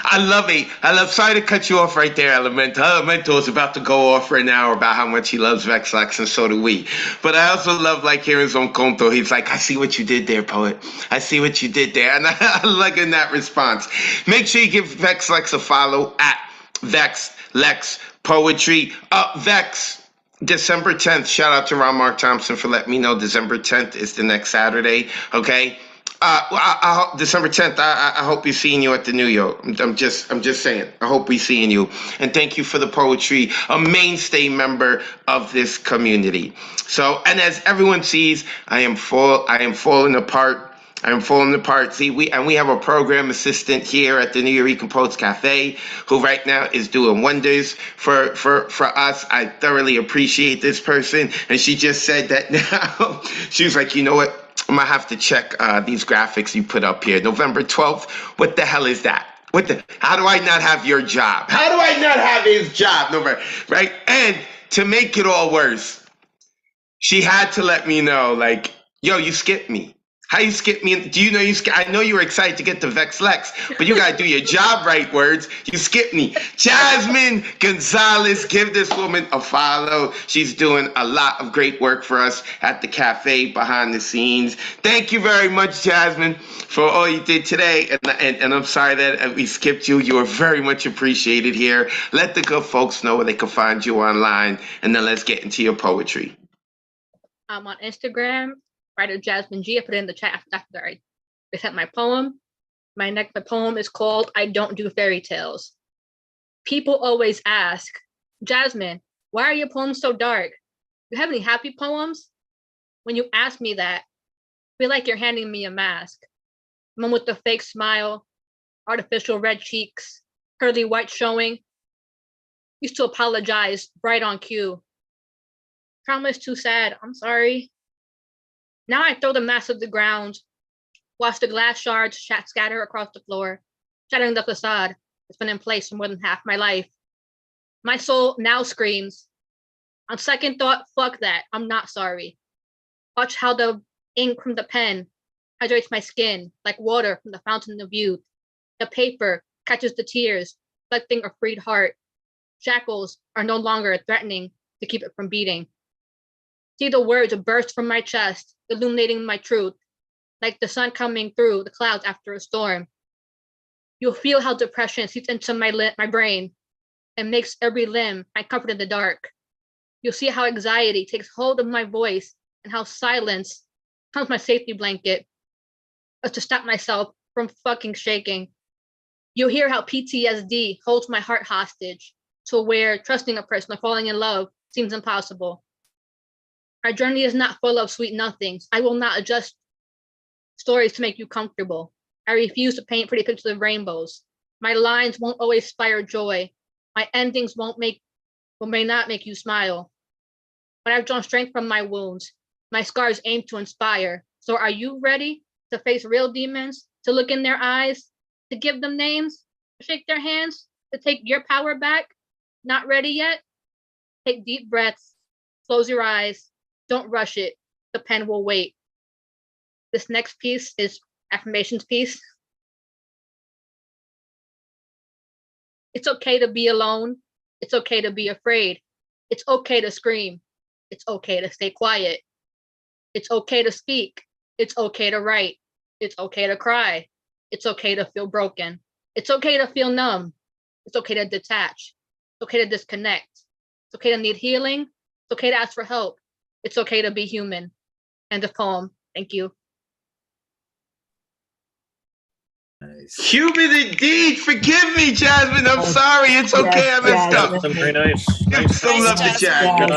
I love it. Sorry to cut you off right there, Elemental. Elemental is about to go off for an hour about how much he loves Vex Lex, and so do we. But I also love like hearing Zon Conto. He's like, I see what you did there, poet. I see what you did there. And I like in that response. Make sure you give Vex Lex a follow at Vex Lex Poetry. Vex, December 10th. Shout out to Ron Mark Thompson for letting me know December 10th is the next Saturday. Okay. December 10th. I hope we're seeing you at the New York. I'm just saying. I hope we're seeing you. And thank you for the poetry, a mainstay member of this community. So, and as everyone sees, I am falling apart. I'm falling apart. See, we have a program assistant here at the Nuyorican Poets Cafe who right now is doing wonders for us. I thoroughly appreciate this person. And she just said that now. She was like, you know what? I'm gonna have to check these graphics you put up here. November 12th. What the hell is that? How do I not have your job? How do I not have his job? November, right? And to make it all worse, she had to let me know, like, yo, you skipped me. How you skip me? Do you know I know you were excited to get to Vex Lex, but you gotta do your job right, Wordz. You skipped me. Jasmine Gonzalez, give this woman a follow. She's doing a lot of great work for us at the cafe behind the scenes. Thank you very much, Jasmine, for all you did today. And I'm sorry that we skipped you. You are very much appreciated here. Let the good folks know where they can find you online, and then let's get into your poetry. I'm on Instagram, writer Jasmine G. I put it in the chat after I sent my poem. My poem is called I Don't Do Fairy Tales. People always ask, Jasmine, why are your poems so dark? Do you have any happy poems? When you ask me that, I feel like you're handing me a mask. One with the fake smile, artificial red cheeks, pearly white showing. Used to apologize right on cue. Trauma is too sad, I'm sorry. Now I throw the mask to the ground, watch the glass shards scatter across the floor, shattering the facade that's been in place for more than half my life. My soul now screams, on second thought, fuck that, I'm not sorry. Watch how the ink from the pen hydrates my skin like water from the fountain of youth. The paper catches the tears, reflecting a freed heart. Shackles are no longer threatening to keep it from beating. See the words burst from my chest, illuminating my truth, like the sun coming through the clouds after a storm. You'll feel how depression seeps into my brain and makes every limb my comfort in the dark. You'll see how anxiety takes hold of my voice and how silence becomes my safety blanket to stop myself from fucking shaking. You'll hear how PTSD holds my heart hostage to where trusting a person or falling in love seems impossible. Our journey is not full of sweet nothings. I will not adjust stories to make you comfortable. I refuse to paint pretty pictures of rainbows. My lines won't always inspire joy. My endings may not make you smile. But I've drawn strength from my wounds. My scars aim to inspire. So are you ready to face real demons, to look in their eyes, to give them names, to shake their hands, to take your power back? Not ready yet? Take deep breaths, close your eyes. Don't rush it. The pen will wait. This next piece is affirmations piece. It's okay to be alone. It's okay to be afraid. It's okay to scream. It's okay to stay quiet. It's okay to speak. It's okay to write. It's okay to cry. It's okay to feel broken. It's okay to feel numb. It's okay to detach. It's okay to disconnect. It's okay to need healing. It's okay to ask for help. It's okay to be human. End of poem. Thank you. Human indeed. Forgive me, Jasmine. I'm sorry. It's okay. I messed up. Very nice. Give some love to Jasmine.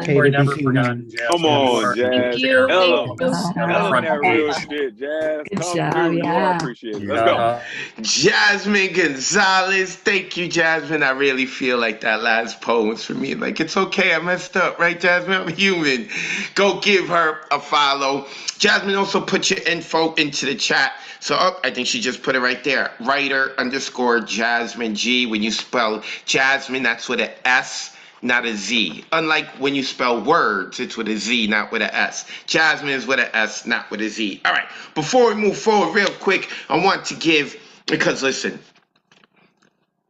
Okay We're to never be human. forgotten, Jasmine. Come on, You Jazz. are you. Ella. Thank you. Ella, that front real page. shit, Jazz. Good Come job, through. You know I yeah. appreciate it. Let's go. Uh-huh. Jasmine Gonzalez. Thank you, Jasmine. I really feel like that last poem was for me. Like, it's okay. I messed up, right, Jasmine? I'm human. Go give her a follow. Jasmine, also put your info into the chat. So, I think she just put it right there. Writer _ Jasmine G. When you spell Jasmine, that's with an S, not a Z. Unlike when you spell words, it's with a Z, not with an S. Jasmine is with an S, not with a Z. All right. Before we move forward, real quick, I want to give, because listen,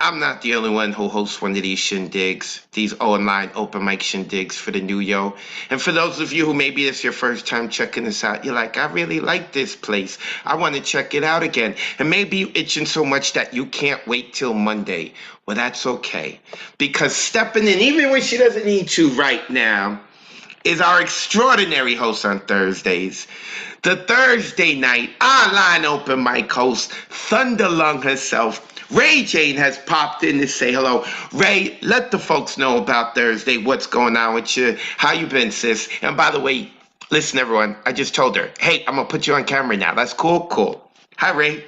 I'm not the only one who hosts one of these shindigs, these online open mic shindigs for the new yo. And for those of you who maybe it's your first time checking this out, you're like, I really like this place. I want to check it out again. And maybe you're itching so much that you can't wait till Monday. Well, that's okay. Because stepping in, even when she doesn't need to right now, is our extraordinary host on Thursdays. The Thursday night online open mic host, Thunderlung herself, Ray Jane, has popped in to say hello. Ray, let the folks know about Thursday, what's going on with you, how you been, sis? And by the way, listen, everyone, I just told her, hey, I'm going to put you on camera now. That's cool? Cool. Hi, Ray.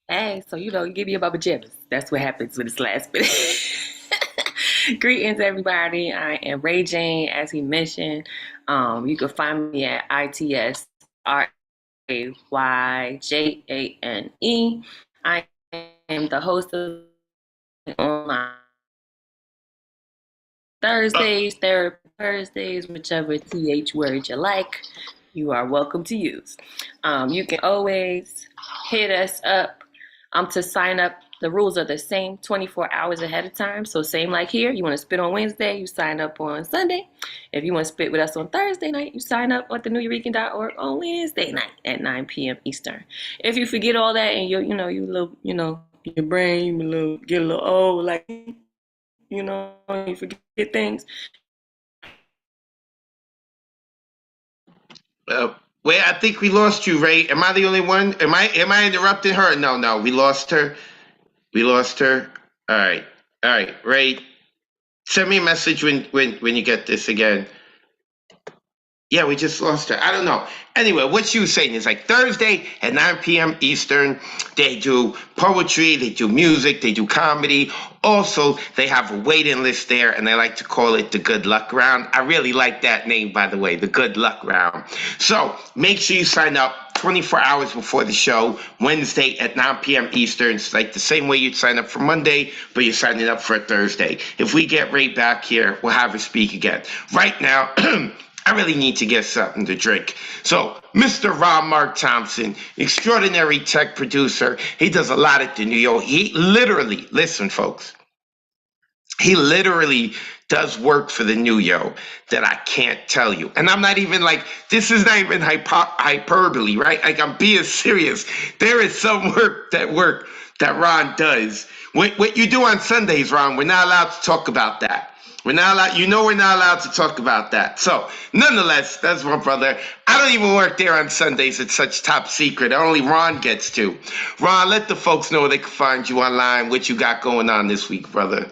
Hey, so you give me a bubba jibbers. That's what happens with this last bit. Greetings, everybody. I am Ray Jane, as he mentioned. You can find me at ITSRAYJANE. I am the host of online Thursdays, Therapy Thursdays, whichever TH word you like, you are welcome to use. You can always hit us up to sign up. The rules are the same 24 hours ahead of time. So same like here, you want to spit on Wednesday, you sign up on Sunday. If you want to spit with us on Thursday night, you sign up at the Nuyorican.org on Wednesday night at 9 p.m. Eastern. If you forget all that and you little, your brain, get a little old, like, you forget things. Wait, I think we lost you, Ray. Am I the only one? Am I interrupting her? No, we lost her. All right, Ray. Send me a message when you get this again. Yeah, we just lost her. I don't know. Anyway, what she was saying is like Thursday at 9 p.m. Eastern, they do poetry, they do music, they do comedy. Also, they have a waiting list there, and they like to call it the Good Luck Round. I really like that name, by the way, the Good Luck Round. So make sure you sign up 24 hours before the show, Wednesday at 9 p.m. Eastern. It's like the same way you'd sign up for Monday, but you're signing up for a Thursday. If we get Ray back here, we'll have her speak again. Right now, I really need to get something to drink. So, Mr. Ron Mark Thompson, extraordinary tech producer. He does a lot at the New York. He literally, listen, folks, he literally does work for the New Yo that I can't tell you. And I'm not even like, this is not even hyperbole, right? Like, I'm being serious. There is some work that Ron does. What you do on Sundays, Ron, we're not allowed to talk about that. We're not allowed to talk about that. So, nonetheless, that's my brother. I don't even work there on Sundays. It's such top secret. Only Ron gets to. Ron, let the folks know where they can find you online, what you got going on this week, brother.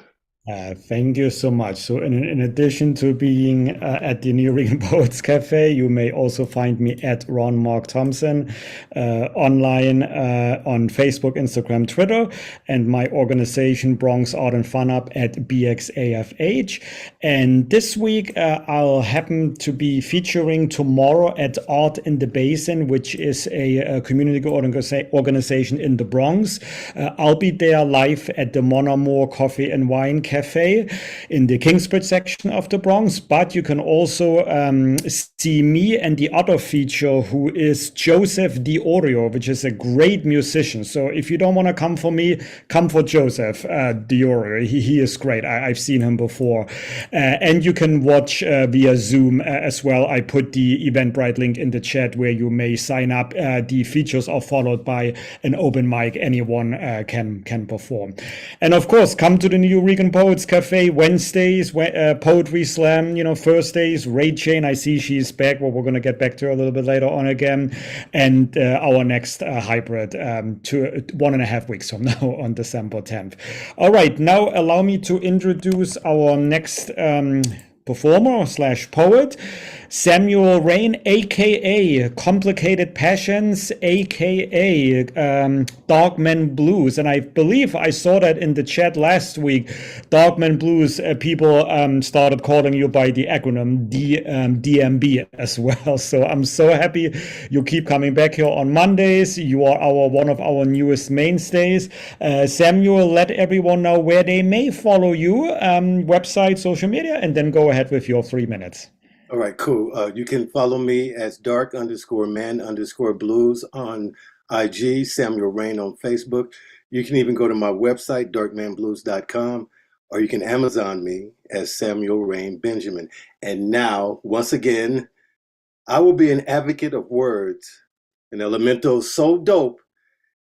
Thank you so much. So in addition to being at the Nuyorican Poets Cafe, you may also find me at Ron Mark Thompson online on Facebook, Instagram, Twitter, and my organization Bronx Art and Fun Up at BXAFH. And this week I'll happen to be featuring tomorrow at Art in the Basin, which is a community organization in the Bronx. I'll be there live at the Mon Amour Coffee and Wine Cafe in the Kingsbridge section of the Bronx, but you can also see me and the other feature, who is Joseph Diorio, which is a great musician. So if you don't want to come for me, come for Joseph Diorio. He is great. I've seen him before. And you can watch via Zoom as well. I put the Eventbrite link in the chat where you may sign up. The features are followed by an open mic. Anyone can perform. And of course, come to the Nuyorican Poets Cafe. Wednesdays, Poetry Slam. Thursdays, Ray Jane. I see she's back. Well, we're going to get back to her a little bit later on again. And our next hybrid 1.5 weeks from now on December 10th. All right, now allow me to introduce our next performer / poet, Samuel Rain, aka Complicated Passions, aka Dogman Blues. And I believe I saw that in the chat last week. Dogman Blues, people started calling you by the acronym DMB as well. So I'm so happy you keep coming back here on Mondays. You are one of our newest mainstays. Samuel, let everyone know where they may follow you, website, social media, and then go ahead with your 3 minutes. All right, cool. You can follow me as dark_man_blues on IG, Samuel Rain on Facebook. You can even go to my website, darkmanblues.com, or you can Amazon me as Samuel Rain Benjamin. And now, once again, I will be an advocate of words, an elemento so dope,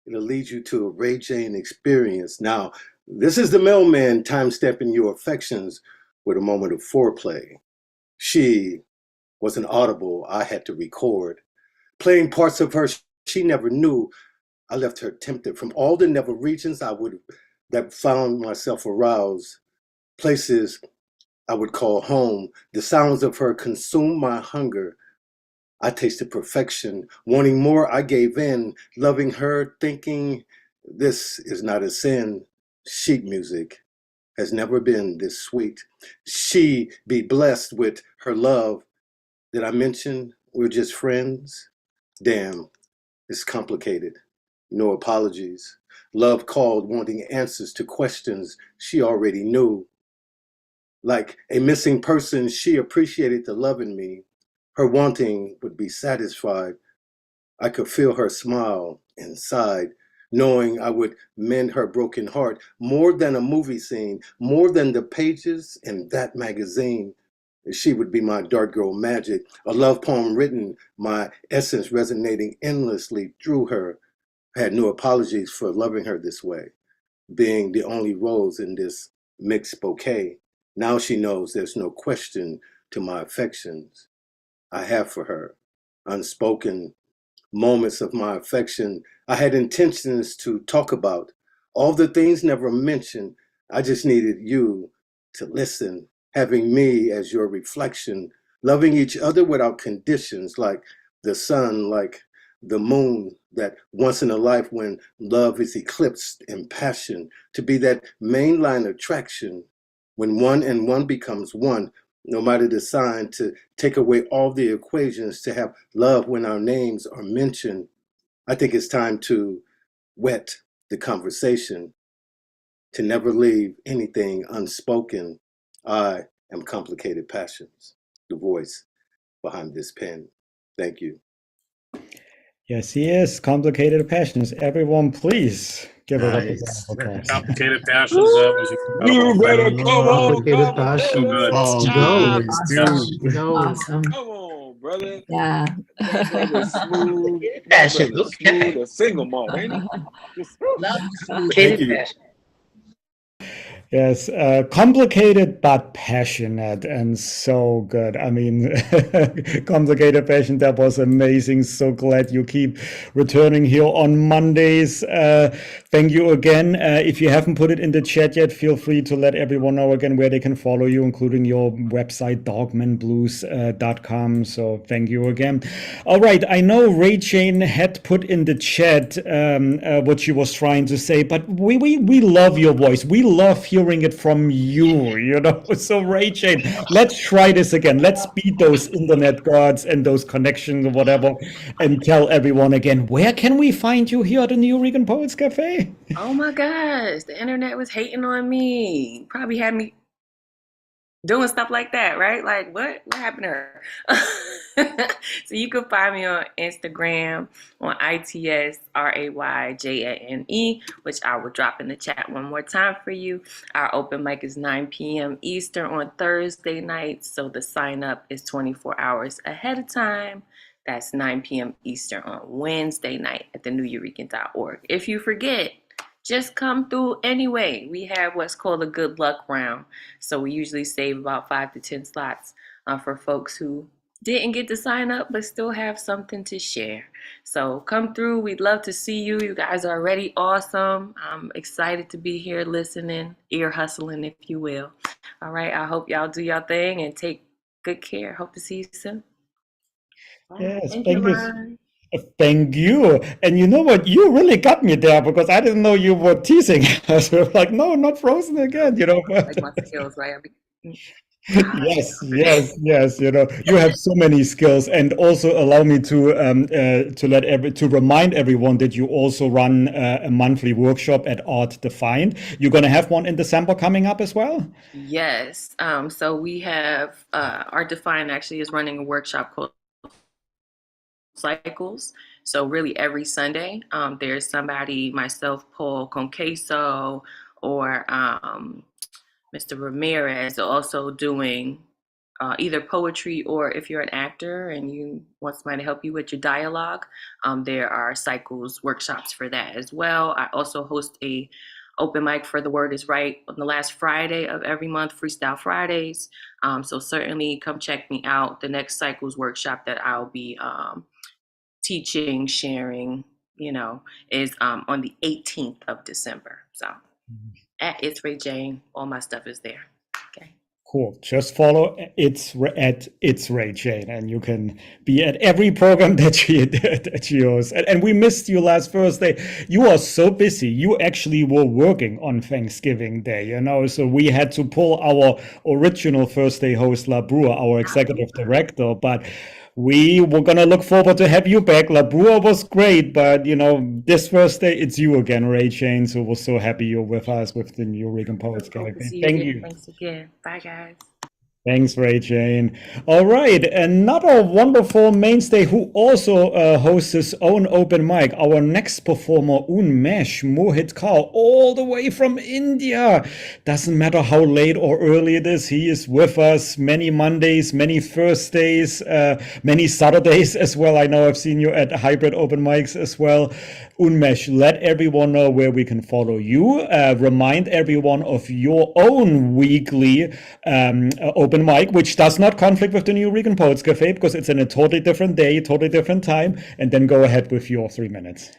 it'll lead you to a Ray Jane experience. Now, this is the mailman time-stamping your affections with a moment of foreplay. She was an audible I had to record, playing parts of her she never knew. I left her tempted from all the never regions that found myself aroused, places I would call home. The sounds of her consumed my hunger. I tasted perfection, wanting more. I gave in, loving her, thinking this is not a sin. Sheet music has never been this sweet. She be blessed with her love. Did I mention we're just friends? Damn, it's complicated. No apologies. Love called, wanting answers to questions she already knew. Like a missing person, she appreciated the love in me. Her wanting would be satisfied. I could feel her smile inside, knowing I would mend her broken heart, more than a movie scene, more than the pages in that magazine. She would be my dark girl magic, a love poem written, my essence resonating endlessly through her. I had no apologies for loving her this way, being the only rose in this mixed bouquet. Now she knows there's no question to my affections I have for her, unspoken moments of my affection I had intentions to talk about, all the things never mentioned. I just needed you to listen, having me as your reflection, loving each other without conditions, like the sun, like the moon, that once in a life when love is eclipsed in passion, to be that mainline attraction when one and one becomes one. No matter the sign, to take away all the equations, to have love when our names are mentioned. I think it's time to wet the conversation, to never leave anything unspoken. I am Complicated Passions, the voice behind this pen. Thank you. Yes, he is. Complicated Passions. Everyone, please give it Nice. a applause. Complicated Passions. That was incredible. You better come on, Complicated brother. passion. good. All job. goes. Yeah. Awesome. Come on, brother. Yeah. That brother smooth. That Passion. brother smooth as single malt, ain't he? Just, Thank you. Yes, complicated but passionate and so good. I mean, Complicated Passion, that was amazing. So glad you keep returning here on Mondays. Thank you again. If you haven't put it in the chat yet, feel free to let everyone know again where they can follow you, including your website, dogmanblues.com. So thank you again. All right, I know Ray Jane had put in the chat what she was trying to say, but we love your voice. We love hearing it from you, So Ray Jane, let's try this again. Let's beat those internet gods and those connections or whatever, and tell everyone again, where can we find you here at the Nuyorican Poets Cafe? Oh my gosh, the internet was hating on me. Probably had me doing stuff like that, right? Like, what happened to her? So you can find me on Instagram on ITSRAYJANE, which I will drop in the chat one more time for you. Our open mic is 9 p.m. Eastern on Thursday nights, so the sign up is 24 hours ahead of time. That's 9 p.m. Eastern on Wednesday night at thenuyorican.org. If you forget, just come through anyway. We have what's called a good luck round. So we usually save about 5 to 10 slots for folks who didn't get to sign up but still have something to share. So come through. We'd love to see you. You guys are already awesome. I'm excited to be here listening, ear hustling, if you will. All right. I hope y'all do your thing and take good care. Hope to see you soon. Yes, Thank you, thank you. Ron. Thank you. And you know what? You really got me there because I didn't know you were teasing us. We were like, no, not Frozen again, you know. But Like my skills, right? yes, you know, you have so many skills. And also allow me to remind everyone that you also run a monthly workshop at Art Defined. You're going to have one in December coming up as well? Yes. So we have Art Defined actually is running a workshop called Cycles. So really every Sunday, there's somebody, myself, Paul Conqueso, or Mr. Ramirez, are also doing either poetry, or if you're an actor and you want somebody to help you with your dialogue, there are Cycles workshops for that as well. I also host a open mic for The Word is Right on the last Friday of every month, Freestyle Fridays. So certainly come check me out. The next Cycles workshop that I'll be teaching, sharing, is on the 18th of December. So at It's Ray Jane, all my stuff is there. Okay. Cool. Just follow It's Ray Jane, and you can be at every program that she hosts. And we missed you last Thursday. You are so busy. You actually were working on Thanksgiving Day, so we had to pull our original Thursday host, La Brua, our executive director, but we were going to look forward to have you back. La Brua was great, but this Thursday it's you again, Ray Jane. So we're so happy you're with us with the Nuyorican Poets Cafe. Thank you. Thanks again. Bye, guys. Thanks, Ray Jane. All right, another wonderful mainstay who also hosts his own open mic. Our next performer, Unmesh Mohit Kaur, all the way from India. Doesn't matter how late or early it is, he is with us many Mondays, many Thursdays, many Saturdays as well. I know I've seen you at hybrid open mics as well. Unmesh, let everyone know where we can follow you. Remind everyone of your own weekly open mic, which does not conflict with the Nuyorican Poets Cafe because it's in a totally different day, totally different time. And then go ahead with your 3 minutes.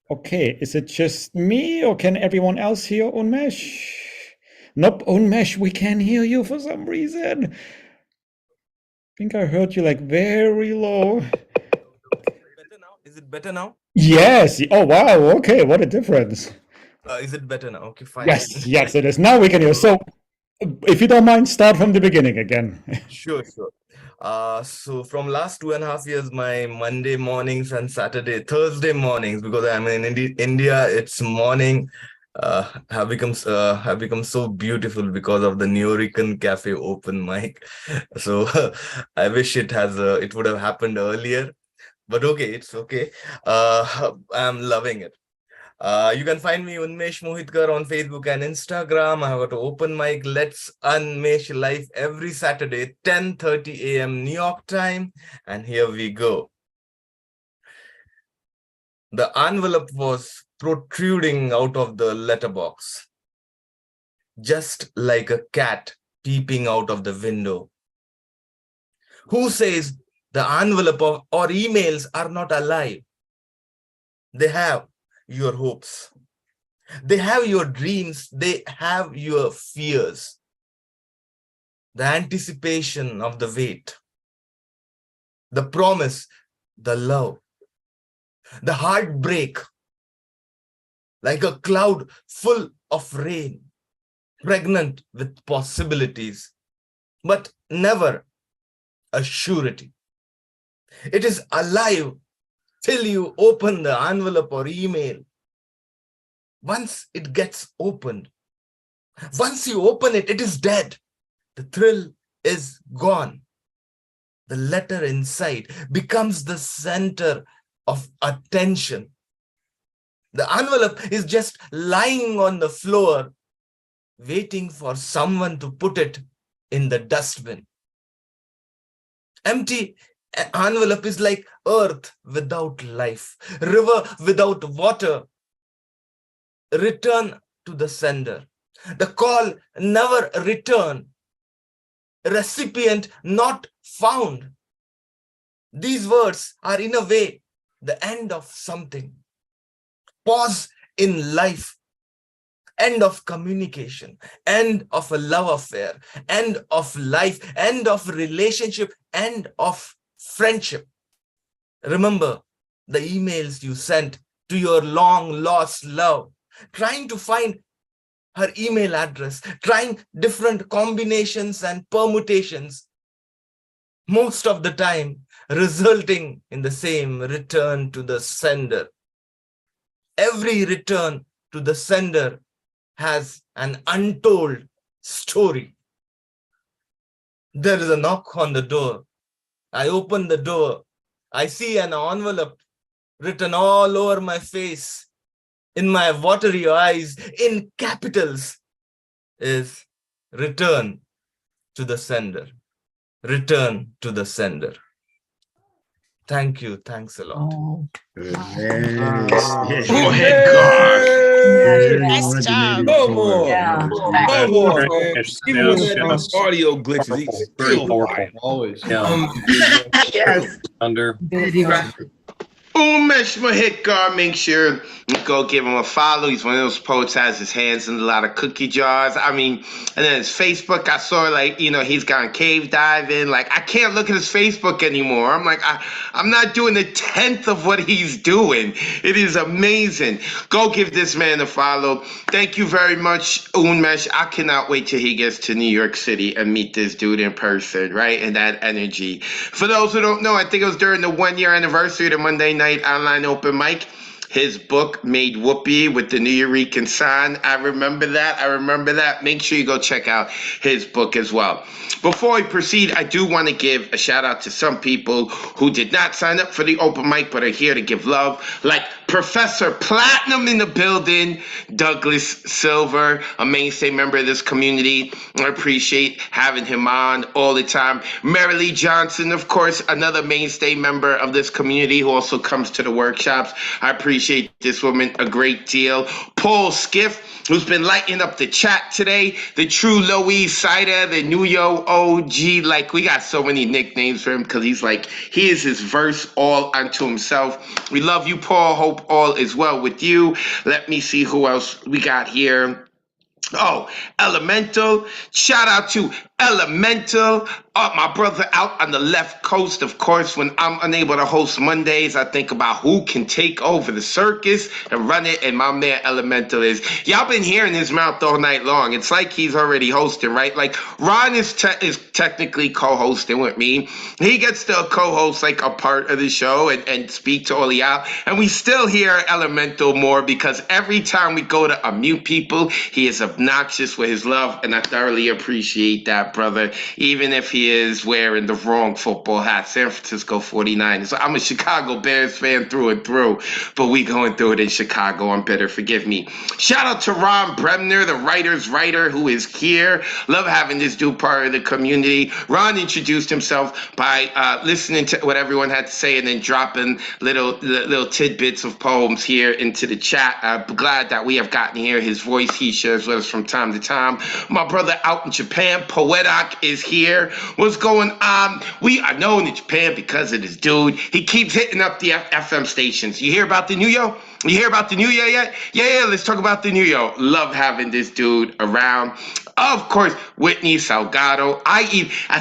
Okay, is it just me or can everyone else hear Unmesh? Nope, Unmesh, we can't hear you for some reason. I think I heard you like very low. Is it better now? Yes. Oh, wow. Okay. What a difference. Is it better now? Okay, fine. Yes, it is. Now we can hear. So if you don't mind, start from the beginning again. Sure. So from last 2.5 years, my Monday mornings and Thursday mornings, because I'm in India, it's morning, have become so beautiful because of the Nuyorican Cafe open mic. So I wish it would have happened earlier, but okay, it's okay. I'm loving it. You can find me Unmesh Mohitkar on Facebook and Instagram. I have got an open mic, Let's Unmesh, live every Saturday, 10:30 a.m. New York time. And here we go. The envelope was protruding out of the letterbox, just like a cat peeping out of the window. Who says the envelope or emails are not alive? They have your hopes. They have your dreams. They have your fears. The anticipation of the wait. The promise, the love. The heartbreak. Like a cloud full of rain. Pregnant with possibilities. But never a surety. It is alive till you open the envelope or email. Once it gets opened, once you open it, it is dead. The thrill is gone. The letter inside becomes the center of attention. The envelope is just lying on the floor, waiting for someone to put it in the dustbin. Empty Envelope is like earth without life, river without water. Return to the sender. The call never return. Recipient not found. These words are in a way the end of something. Pause in life. End of communication, end of a love affair, end of life, end of relationship, end of friendship. Remember the emails you sent to your long lost love, trying to find her email address, trying different combinations and permutations, most of the time resulting in the same return to the sender. Every return to the sender has an untold story. There is a knock on the door. I open the door. I see an envelope written all over my face, in my watery eyes, in capitals, is return to the sender. Return to the sender. Thank you. Thanks a lot. Go ahead, Gar. Nice job. Come on. Yeah. Come on, man. Yes, Even with yes, that yes. audio glitches, he's Very still powerful. fire. Always. Yeah. Yes. Under. Umesh Mahikar, make sure you go give him a follow. He's one of those poets that has his hands in a lot of cookie jars. I mean, and then his Facebook, I saw like, you know, he's gone cave diving. Like, I can't look at his Facebook anymore. I'm like, I'm not doing a tenth of what he's doing. It is amazing. Go give this man a follow. Thank you very much, Umesh. I cannot wait till he gets to New York City and meet this dude in person, right? And that energy. For those who don't know, I think it was during the 1-year anniversary of the Monday Night Online Open Mic. His book made whoopee with the Nuyorican sign. I remember that. Make sure you go check out his book as well. Before we proceed, I do want to give a shout out to some people who did not sign up for the open mic but are here to give love, like Professor Platinum in the building, Douglas Silver, a mainstay member of this community. I appreciate having him on all the time. Mary Lee Johnson, of course, another mainstay member of this community who also comes to the workshops. I appreciate this woman a great deal. Paul Skiff, who's been lighting up the chat today, the true Low East Sider, the Nuyo OG. Like, we got so many nicknames for him because he is his verse all unto himself. We love you, Paul. Hope all is well with you. Let me see who else we got here. Oh, Elemental. Shout out to Elemental. My brother out on the left coast. Of course, when I'm unable to host Mondays, I think about who can take over the circus and run it. And my man Elemental is. Y'all been hearing his mouth all night long. It's like he's already hosting, right? Like Ron is technically co-hosting with me. He gets to co-host like a part of the show and speak to all y'all. And we still hear Elemental more because every time we go to unmute people, he is obnoxious with his love. And I thoroughly appreciate that, brother. Even if he is wearing the wrong football hat, San Francisco 49ers. So I'm a Chicago Bears fan through and through, but we going through it in Chicago. I'm better, forgive me. Shout out to Ron Bremner, the writer's writer, who is here. Love having this dude part of the community. Ron introduced himself by listening to what everyone had to say and then dropping little tidbits of poems here into the chat. I'm glad that we have gotten to hear his voice. He shares with us from time to time. My brother out in Japan, Poetic, is here. What's going on? We are known in Japan because of this dude. He keeps hitting up the FM stations. You hear about the Nuyo? You hear about the Nuyo yet? Yeah, let's talk about the Nuyo. Love having this dude around. Of course, Whitney Salgado. I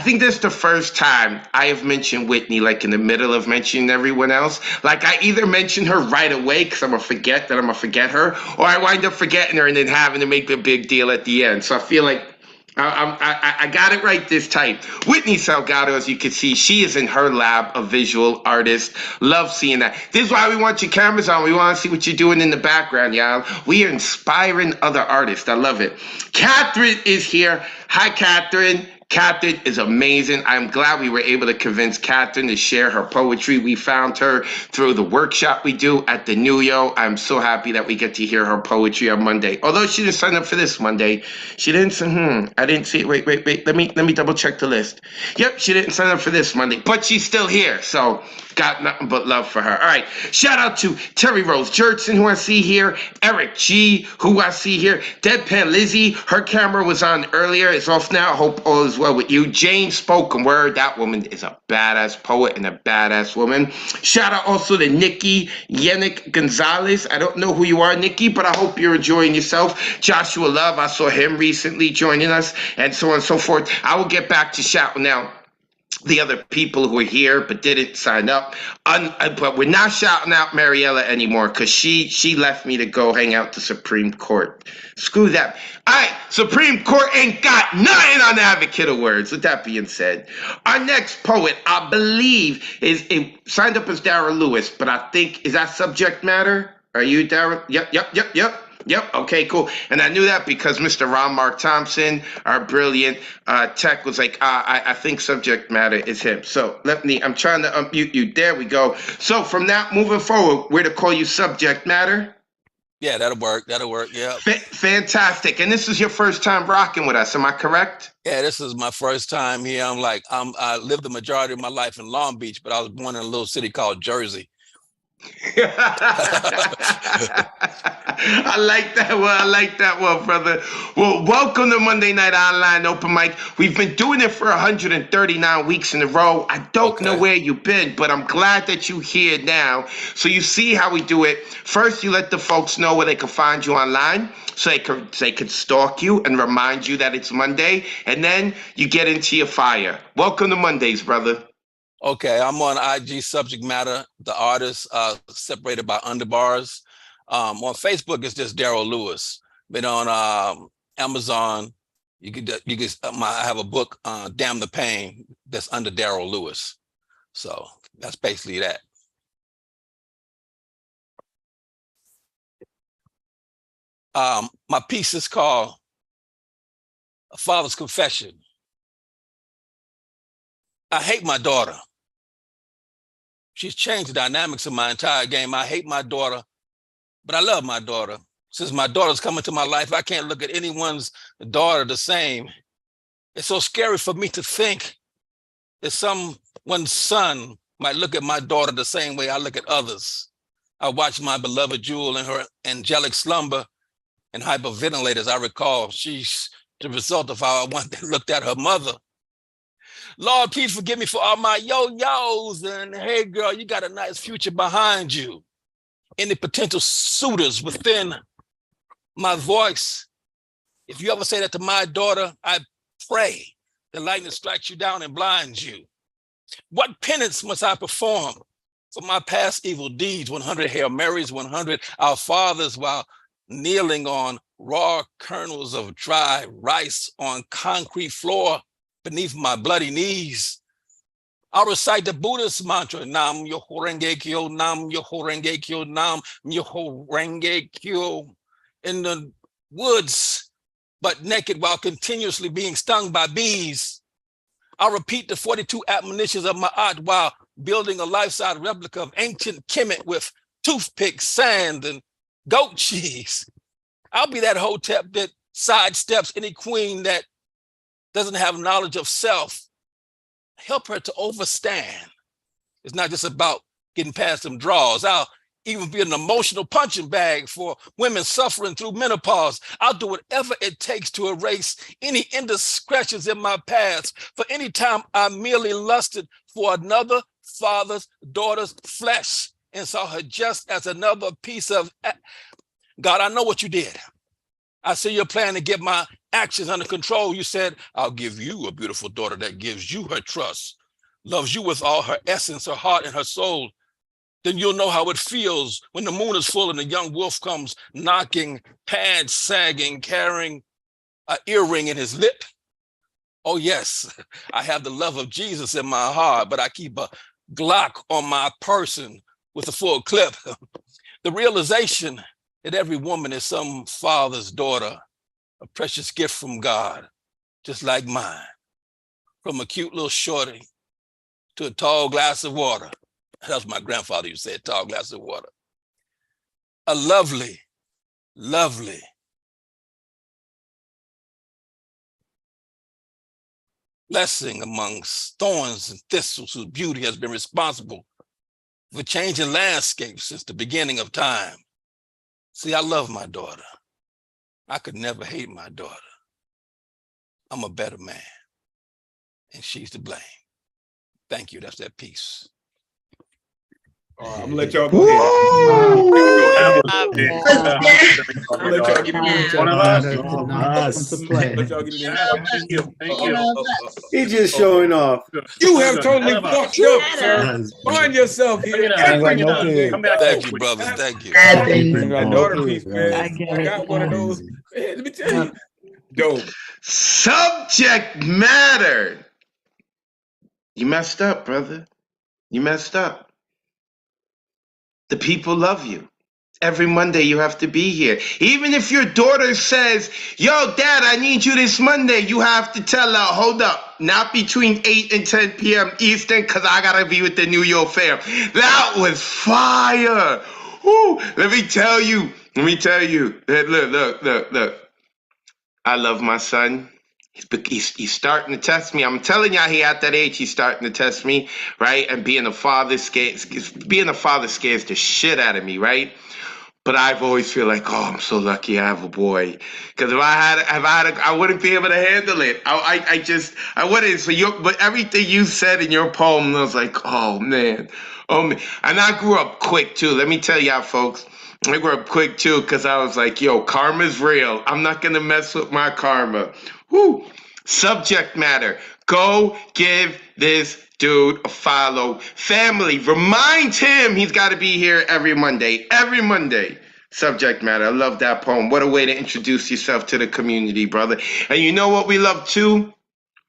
think this is the first time I have mentioned Whitney like in the middle of mentioning everyone else. Like I either mention her right away because I'm going to forget that I'm going to forget her, or I wind up forgetting her and then having to make a big deal at the end. So I feel like I got it right this time. Whitney Salgado, as you can see, she is in her lab, a visual artist. Love seeing that. This is why we want your cameras on. We want to see what you're doing in the background, y'all. We are inspiring other artists. I love it. Catherine is here. Hi, Catherine. Catherine is amazing. I'm glad we were able to convince Catherine to share her poetry. We found her through the workshop we do at the Nuyo. I'm so happy that we get to hear her poetry on Monday. Although she didn't sign up for this Monday. She didn't, I didn't see it. Wait. Let me double check the list. Yep, she didn't sign up for this Monday, but she's still here. So got nothing but love for her. All right. Shout out to Terry Rose Jurtson, who I see here. Eric G, who I see here. Deadpan Lizzie, her camera was on earlier. It's off now. I hope all is well with you. Jane Spoken Word. That woman is a badass poet and a badass woman. Shout out also to Nikki Yannick Gonzalez. I don't know who you are, Nikki, but I hope you're enjoying yourself. Joshua Love, I saw him recently joining us, and so on and so forth. I will get back to shouting out the other people who are here but didn't sign up. But we're not shouting out Mariella anymore because she left me to go hang out the Supreme Court. Screw that. All right, Supreme Court ain't got nothing on the Advocate of Words. With that being said, our next poet, I believe, is signed up as Darrell Lewis, but I think, is that subject matter? Are you Darrell? Yep. Okay, cool. And I knew that because Mr. Ron Mark Thompson, our brilliant tech, was like, I think subject matter is him. So I'm trying to unmute you. There we go. So from now moving forward, we're to call you subject matter. Yeah, that'll work. Yeah. Fantastic. And this is your first time rocking with us. Am I correct? Yeah, this is my first time here. I lived the majority of my life in Long Beach, but I was born in a little city called Jersey. I like that one, brother. Well, welcome to Monday Night Online Open Mic. We've been doing it for 139 weeks in a row. I don't know where you've been, but I'm glad that you're here now. So you see how we do it. First, you let the folks know where they can find you online, so they could stalk you and remind you that it's Monday, and then you get into your fire. Welcome to Mondays, brother. Okay, I'm on IG Subject Matter, the artist, separated by underbars. On Facebook, it's just Darrell Lewis. But on Amazon, I have a book, Damn the Pain, that's under Darrell Lewis. So that's basically that. My piece is called A Father's Confession. I hate my daughter. She's changed the dynamics of my entire game. I hate my daughter, but I love my daughter. Since my daughter's come into my life, I can't look at anyone's daughter the same. It's so scary for me to think that someone's son might look at my daughter the same way I look at others. I watch my beloved Jewel in her angelic slumber and hyperventilate as I recall. She's the result of how I once looked at her mother. Lord, please forgive me for all my yo-yos. And hey, girl, you got a nice future behind you. Any potential suitors within my voice, if you ever say that to my daughter, I pray the lightning strikes you down and blinds you. What penance must I perform for my past evil deeds? 100 Hail Marys, 100 Our Fathers, while kneeling on raw kernels of dry rice on concrete floor beneath my bloody knees. I'll recite the Buddhist mantra, Nam Myoho Renge Kyo, Nam Myoho Renge Kyo, Nam Myoho Renge Kyo, in the woods, but naked while continuously being stung by bees. I'll repeat the 42 admonitions of Ma'at while building a life-size replica of ancient Kemet with toothpicks, sand, and goat cheese. I'll be that hotep that sidesteps any queen that doesn't have knowledge of self. Help her to overstand. It's not just about getting past them draws. I'll even be an emotional punching bag for women suffering through menopause. I'll do whatever it takes to erase any indiscretions in my past. For any time I merely lusted for another father's daughter's flesh and saw her just as another piece of... God, I know what you did. I see your plan to get my actions under control. You said, I'll give you a beautiful daughter that gives you her trust, loves you with all her essence, her heart, and her soul. Then you'll know how it feels when the moon is full and the young wolf comes knocking, pants sagging, carrying an earring in his lip. Oh yes, I have the love of Jesus in my heart, but I keep a Glock on my person with a full clip. The realization that every woman is some father's daughter, a precious gift from God, just like mine. from a cute little shorty to a tall glass of water. That's what my grandfather used to say, a tall glass of water. A lovely, lovely blessing amongst thorns and thistles, whose beauty has been responsible for changing landscapes since the beginning of time. See, I love my daughter. I could never hate my daughter. I'm a better man, and she's to blame. Thank you. That's that piece. I'm gonna let y'all go ahead. I'm gonna let y'all get He's just showing off. You have totally fucked up, sir. Find yourself here. Thank you, brothers. Thank you. My daughter piece, man. I got one of those. Man, let me tell you. Dope. Subject matter. You messed up, brother. You messed up. The people love you. Every Monday you have to be here. Even if your daughter says, yo, Dad, I need you this Monday, you have to tell her, hold up, not between 8 and 10 p.m. Eastern, because I got to be with the New York fam. That was fire. Woo. Let me tell you. Look. I love my son. He's starting to test me. I'm telling y'all, he at that age, he's starting to test me, right? And being a father scares the shit out of me, right? But I've always feel like, oh, I'm so lucky I have a boy. Because if I had I wouldn't be able to handle it. I wouldn't. So but everything you said in your poem, I was like, oh man. And I grew up quick too. Let me tell y'all, folks. I grew up quick too, because I was like, yo, karma's real. I'm not gonna mess with my karma. Whoo! Subject matter. Go give this dude a follow. Family, remind him he's got to be here every Monday. Every Monday. Subject matter. I love that poem. What a way to introduce yourself to the community, brother. And you know what we love too?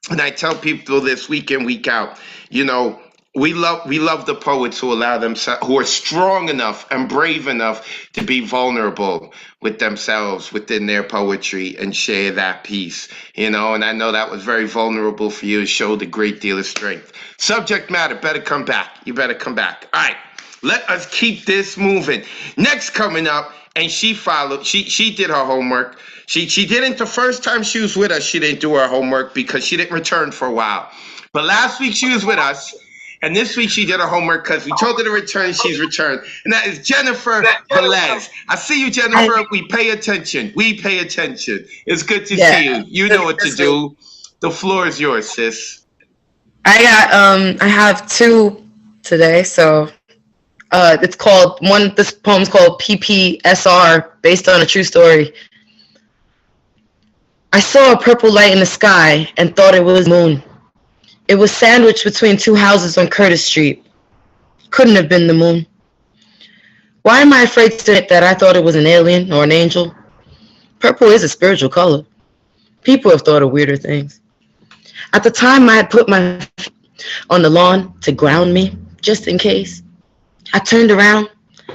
And I tell people this week in, week out, you know, we love the poets who allow themselves, who are strong enough and brave enough to be vulnerable with themselves within their poetry and share that piece, you know. And I know that was very vulnerable for you. It showed a great deal of strength. Subject matter, better come back. You better come back. All right, let us keep this moving. Next coming up, and she followed. She did her homework. She didn't the first time she was with us. She didn't do her homework because she didn't return for a while. But last week she was with us. And this week she did her homework because we told her to return. She's returned. And that is Jennifer Velez. I see you, Jennifer. We pay attention. It's good to see you. You know what to do. The floor is yours, sis. I have two today. So this poem's called PPSR, based on a true story. I saw a purple light in the sky and thought it was moon. It was sandwiched between two houses on Curtis Street. Couldn't have been the moon. Why am I afraid to admit that I thought it was an alien or an angel? Purple is a spiritual color. People have thought of weirder things. At the time, I had put my feet on the lawn to ground me, just in case. I turned around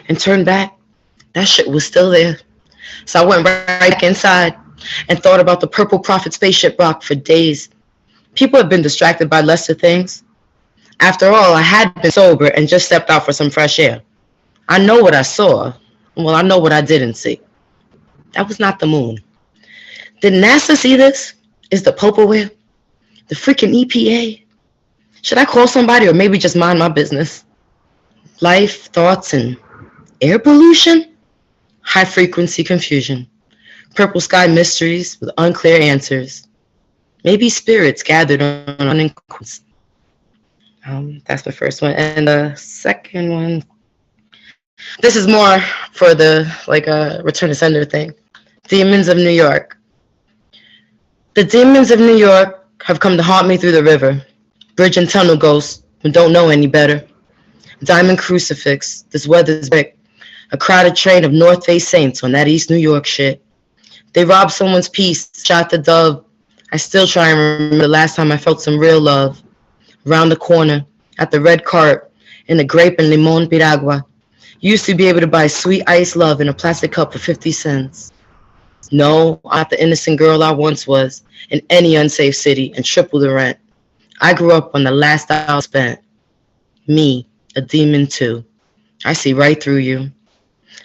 and turned back. That shit was still there. So I went right back inside and thought about the Purple Prophet spaceship rock for days. People have been distracted by lesser things. After all, I had been sober and just stepped out for some fresh air. I know what I saw. Well, I know what I didn't see. That was not the moon. Did NASA see this? Is the Pope aware? The freaking EPA? Should I call somebody or maybe just mind my business? Life, thoughts, and air pollution? High frequency confusion. Purple sky mysteries with unclear answers. Maybe spirits gathered on inquest. That's the first one. And the second one, this is more for the return to sender thing. Demons of New York. The demons of New York have come to haunt me through the river. Bridge and tunnel ghosts who don't know any better. Diamond crucifix, this weather's brick. A crowded train of North Face saints on that East New York shit. They robbed someone's peace, shot the dove. I still try and remember the last time I felt some real love. Around the corner, at the red cart, in the grape and limon piragua. You used to be able to buy sweet iced love in a plastic cup for 50 cents. No, I'm not the innocent girl I once was, in any unsafe city, and triple the rent. I grew up on the last dollar spent. Me, a demon too. I see right through you.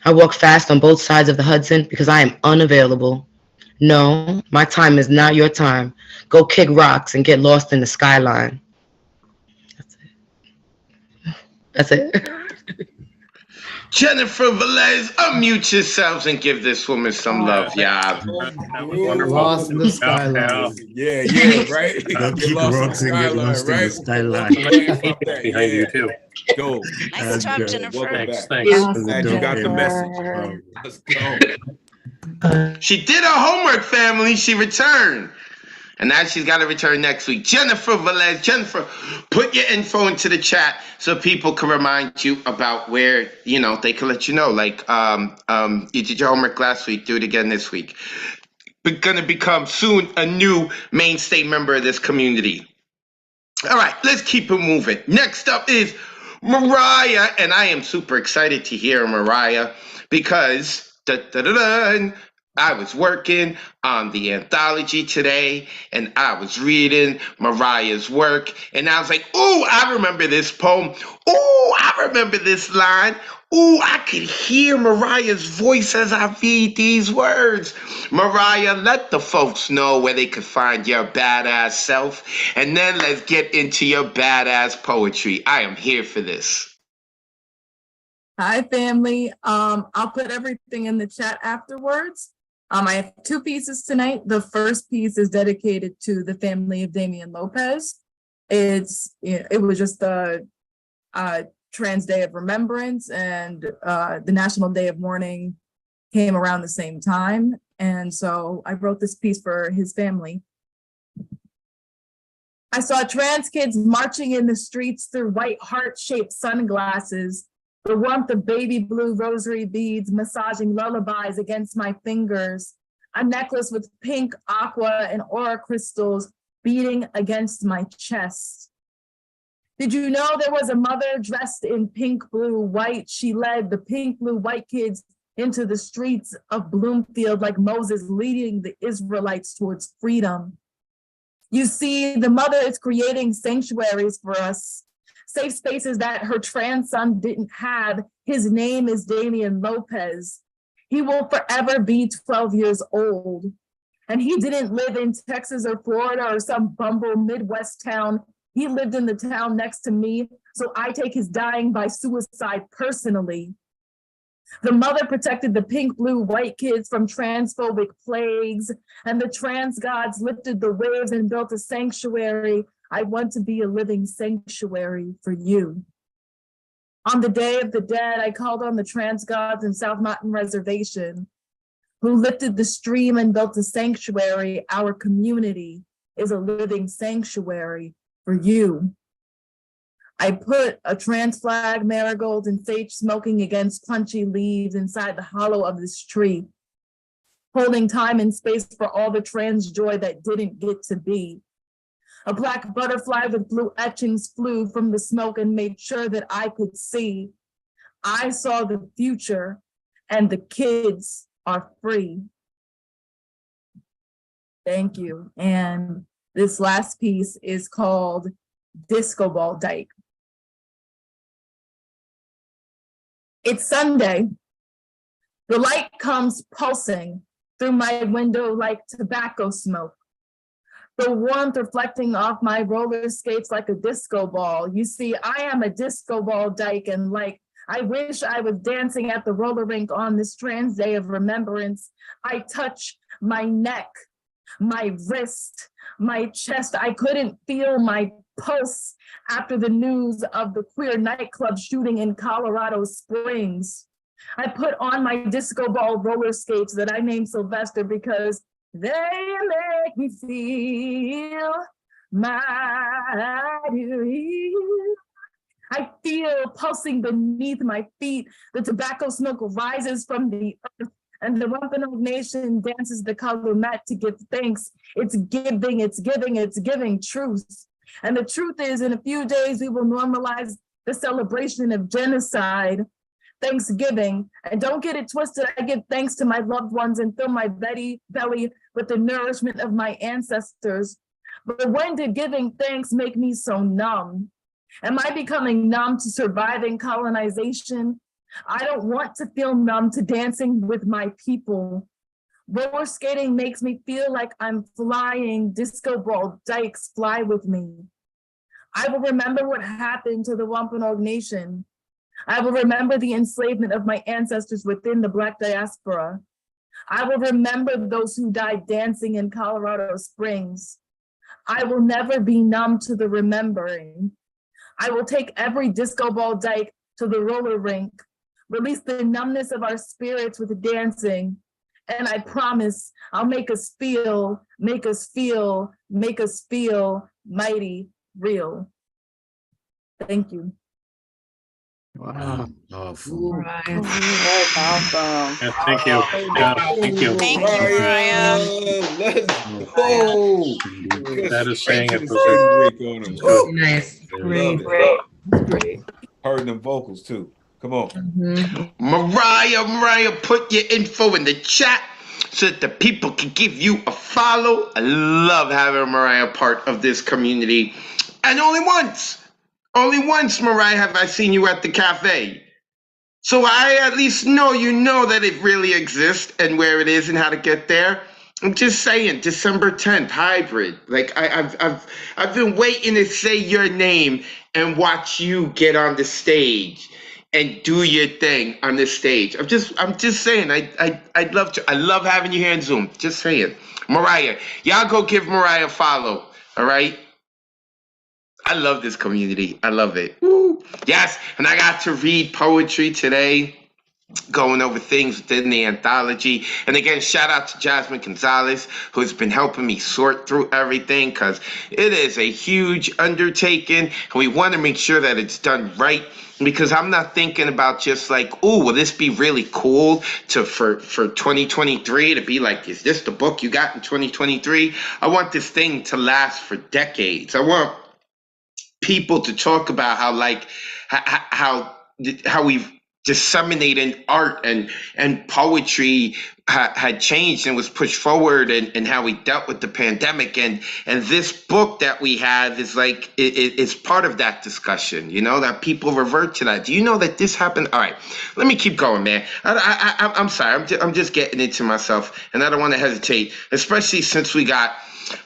I walk fast on both sides of the Hudson because I am unavailable. No, my time is not your time. Go kick rocks and get lost in the skyline. That's it. Jennifer Velez, unmute yourselves and give this woman some love, y'all. That was wonderful. Lost in the skyline. Yeah, right. Go Get keep lost in the rocks and get skyline, lost in the right? skyline. Behind you too. Go. Nice job, Jennifer. Welcome Thanks, back. thanks. Glad you got the message. Let's go. She did her homework, family. She returned. And now she's got to return next week. Jennifer Velez. Jennifer, put your info into the chat so people can remind you about where, they can let you know. Like, you did your homework last week. Do it again this week. We're going to become soon a new mainstay member of this community. All right, let's keep it moving. Next up is Mariah. And I am super excited to hear Mariah because I was working on the anthology today and I was reading Mariah's work and I was like, ooh, I remember this poem. Ooh, I remember this line. Ooh, I could hear Mariah's voice as I read these words. Mariah, let the folks know where they could find your badass self and then let's get into your badass poetry. I am here for this. Hi, family. I'll put everything in the chat afterwards. I have two pieces tonight. The first piece is dedicated to the family of Damian Lopez. It was just a Trans Day of Remembrance, and the National Day of Mourning came around the same time. And so I wrote this piece for his family. I saw trans kids marching in the streets through white heart-shaped sunglasses, the warmth of baby blue rosary beads massaging lullabies against my fingers, a necklace with pink, aqua, and aura crystals beating against my chest. Did you know there was a mother dressed in pink, blue, white? She led the pink, blue, white kids into the streets of Bloomfield like Moses leading the Israelites towards freedom. You see, the mother is creating sanctuaries for us, safe spaces that her trans son didn't have. His name is Damian Lopez. He will forever be 12 years old. And he didn't live in Texas or Florida or some bumble Midwest town. He lived in the town next to me, so I take his dying by suicide personally. The mother protected the pink, blue, white kids from transphobic plagues, and the trans gods lifted the waves and built a sanctuary. I want to be a living sanctuary for you. On the Day of the Dead, I called on the trans gods in South Mountain Reservation, who lifted the stream and built a sanctuary. Our community is a living sanctuary for you. I put a trans flag, marigold, and sage smoking against punchy leaves inside the hollow of this tree, holding time and space for all the trans joy that didn't get to be. A black butterfly with blue etchings flew from the smoke and made sure that I could see. I saw the future, and the kids are free. Thank you. And this last piece is called Disco Ball Dyke. It's Sunday. The light comes pulsing through my window like tobacco smoke. The warmth reflecting off my roller skates like a disco ball. You see, I am a disco ball dyke, and I wish I was dancing at the roller rink on this Trans Day of Remembrance. I touch my neck, my wrist, my chest. I couldn't feel my pulse after the news of the queer nightclub shooting in Colorado Springs. I put on my disco ball roller skates that I named Sylvester because they make me feel mighty real. I feel pulsing beneath my feet. The tobacco smoke rises from the earth, and the Wampanoag Nation dances the calumet to give thanks. It's giving, it's giving, it's giving truth. And the truth is, in a few days, we will normalize the celebration of genocide, Thanksgiving. And don't get it twisted, I give thanks to my loved ones and fill my belly with the nourishment of my ancestors. But when did giving thanks make me so numb? Am I becoming numb to surviving colonization? I don't want to feel numb to dancing with my people. Roller skating makes me feel like I'm flying. Disco ball dykes fly with me. I will remember what happened to the Wampanoag Nation. I will remember the enslavement of my ancestors within the Black diaspora. I will remember those who died dancing in Colorado Springs. I will never be numb to the remembering. I will take every disco ball dyke to the roller rink, release the numbness of our spirits with dancing, and I promise I'll make us feel mighty real. Thank you. Wow. Powerful. That's awesome. Yeah, thank you. Yeah, thank you. Thank you, Mariah. Let's go. That is saying it. On him. Woo! Nice. Great. Great. Heard them vocals too. Come on. Mariah, put your info in the chat so that the people can give you a follow. I love having Mariah part of this community. And only once, Mariah, have I seen you at the cafe. So I at least know you know that it really exists and where it is and how to get there. I'm just saying, December 10th, hybrid. Like I've been waiting to say your name and watch you get on the stage and do your thing on the stage. I'm just saying, I'd love to. I love having you here in Zoom. Just saying. Mariah, y'all go give Mariah a follow, all right? I love this community. I love it. Woo. Yes, and I got to read poetry today, going over things within the anthology. And again, shout out to Jasmine Gonzalez, who's been helping me sort through everything, because it is a huge undertaking, and we want to make sure that it's done right. Because I'm not thinking about just like, oh, will this be really cool for 2023 to be like, is this the book you got in 2023? I want this thing to last for decades. I want people to talk about how we've disseminated art and poetry had changed and was pushed forward, and how we dealt with the pandemic, and this book that we have is like it's part of that discussion, you know, that people revert to that. Do you know that this happened? All right, let me keep going, man. I'm sorry, I'm just getting into myself, and I don't want to hesitate, especially since we got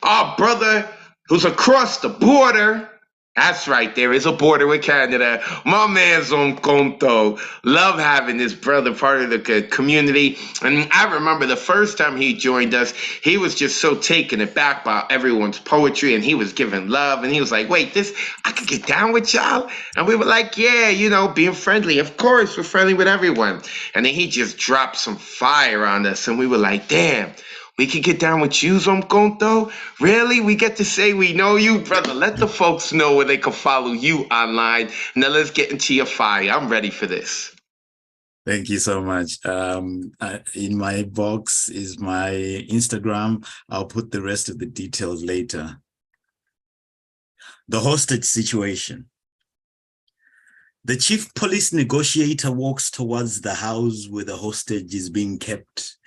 our brother who's across the border. That's right, there is a border with Canada. My man's on Conto. Love having this brother part of the community. And I remember the first time he joined us, he was just so taken aback by everyone's poetry, and he was giving love, and he was like, wait, I could get down with y'all? And we were like, yeah, you know, being friendly. Of course, we're friendly with everyone. And then he just dropped some fire on us, and we were like, damn. We can get down with you, Zomconto? Really? We get to say we know you? Brother, let the folks know where they can follow you online. Now let's get into your fire. I'm ready for this. Thank you so much. In my box is my Instagram. I'll put the rest of the details later. The hostage situation. The chief police negotiator walks towards the house where the hostage is being kept.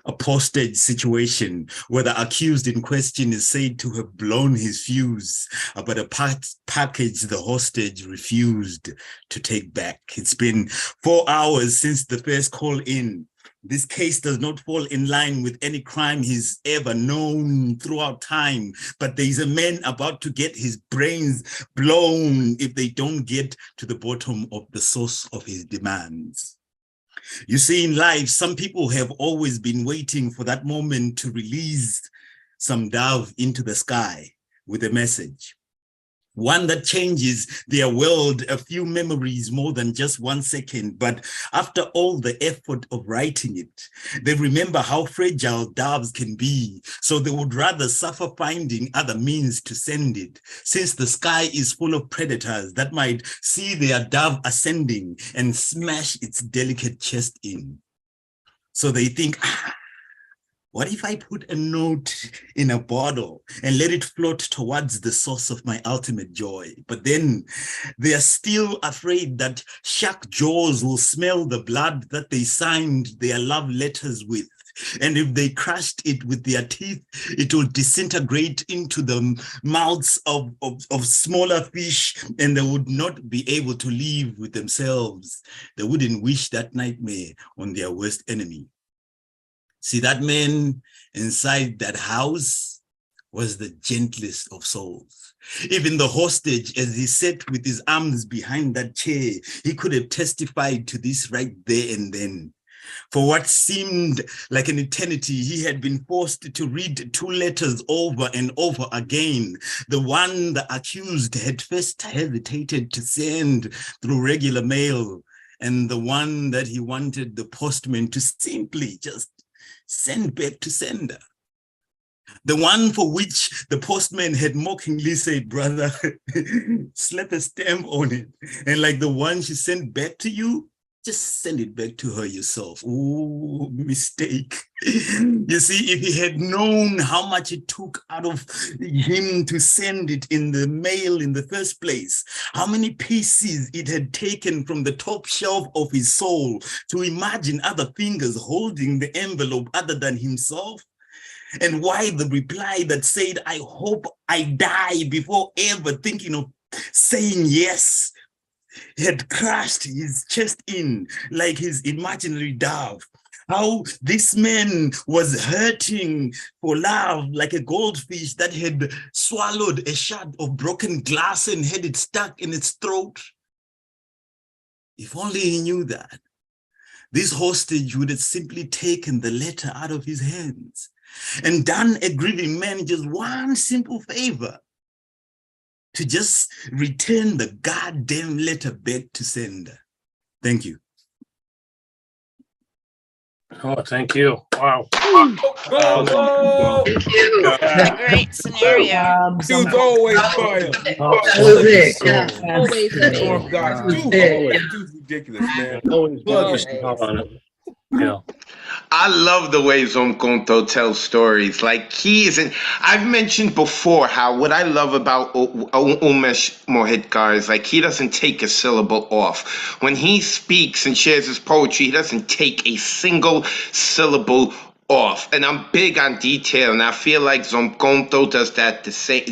A postage situation where the accused in question is said to have blown his fuse about a package the hostage refused to take back. It's been 4 hours since the first call in. This case does not fall in line with any crime he's ever known throughout time, but there is a man about to get his brains blown if they don't get to the bottom of the source of his demands. You see, in life, some people have always been waiting for that moment to release some dove into the sky with a message. One that changes their world, a few memories more than just 1 second. But after all the effort of writing it, they remember how fragile doves can be. So they would rather suffer finding other means to send it, since the sky is full of predators that might see their dove ascending and smash its delicate chest in. So they think, what if I put a note in a bottle and let it float towards the source of my ultimate joy? But then they are still afraid that shark jaws will smell the blood that they signed their love letters with. And if they crushed it with their teeth, it would disintegrate into the mouths of smaller fish, and they would not be able to live with themselves. They wouldn't wish that nightmare on their worst enemy. See, that man inside that house was the gentlest of souls. Even the hostage, as he sat with his arms behind that chair, he could have testified to this right there and then. For what seemed like an eternity, he had been forced to read 2 letters over and over again. The one the accused had first hesitated to send through regular mail, and the one that he wanted the postman to simply just send back to sender. The one for which the postman had mockingly said, brother, slap a stamp on it. And like the one she sent back to you, just send it back to her yourself. Oh, mistake. You see, if he had known how much it took out of him to send it in the mail in the first place, how many pieces it had taken from the top shelf of his soul to imagine other fingers holding the envelope other than himself, and why the reply that said, I hope I die before ever thinking of saying yes, had crushed his chest in like his imaginary dove. How this man was hurting for love like a goldfish that had swallowed a shard of broken glass and had it stuck in its throat. If only he knew that. This hostage would have simply taken the letter out of his hands and done a grieving man just one simple favor: to just return the goddamn letter back to sender. Thank you. Oh, thank you. Wow. Thank you. Great scenario. He was always fire. Always Storm God's too ridiculous, man. Yeah. I love the way Zomkonto tells stories. Like, he isn't. I've mentioned before how what I love about Umesh Mohitkar is like he doesn't take a syllable off. When he speaks and shares his poetry, he doesn't take a single syllable off. And I'm big on detail, and I feel like Zomkonto does that the same,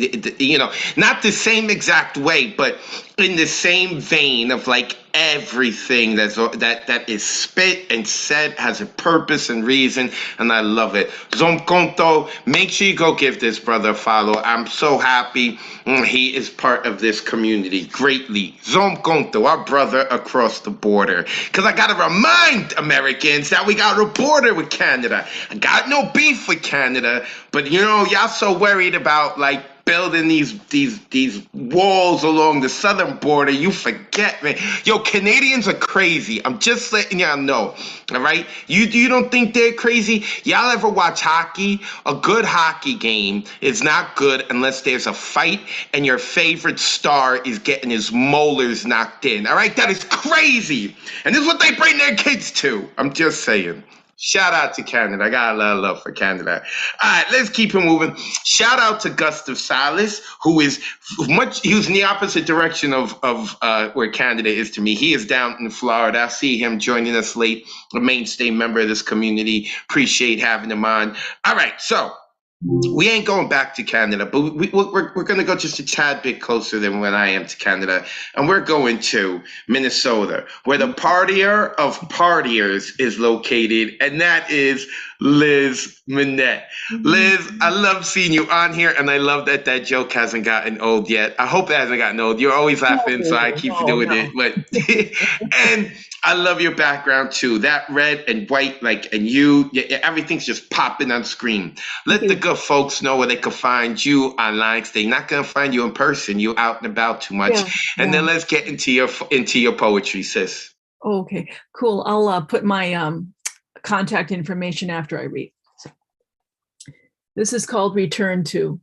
not the same exact way, but in the same vein of like everything that is spit and said has a purpose and reason, and I love it. Zomkonto, make sure you go give this brother a follow. I'm so happy he is part of this community greatly. Zomkonto, our brother across the border. Because I gotta remind Americans that we got a border with Canada. I got no beef with Canada, but y'all so worried about like building these walls along the southern border, you forget, man. Yo, Canadians are crazy. I'm just letting y'all know, all right? You don't think they're crazy? Y'all ever watch hockey? A good hockey game is not good unless there's a fight and your favorite star is getting his molars knocked in, all right? That is crazy. And this is what they bring their kids to. I'm just saying. Shout out to Canada. I got a lot of love for Canada. All right, let's keep it moving. Shout out to Gustav Salas, who is he was in the opposite direction of where Canada is to me. He is down in Florida. I see him joining us late, a mainstay member of this community. Appreciate having him on. All right, so we ain't going back to Canada, but we're going to go just a tad bit closer than when I am to Canada. And we're going to Minnesota, where the partier of partiers is located, and that is Liz Minette. Liz, I love seeing you on here, and I love that joke hasn't gotten old yet. I hope it hasn't gotten old. You're always laughing, so I keep doing it. But and I love your background too. That red and white, and you, everything's just popping on screen. Let the good folks know where they can find you online, because they're not gonna find you in person. You're out and about too much. And then let's get into your poetry, sis. Okay, cool. I'll put my contact information after I read. So, this is called Return To.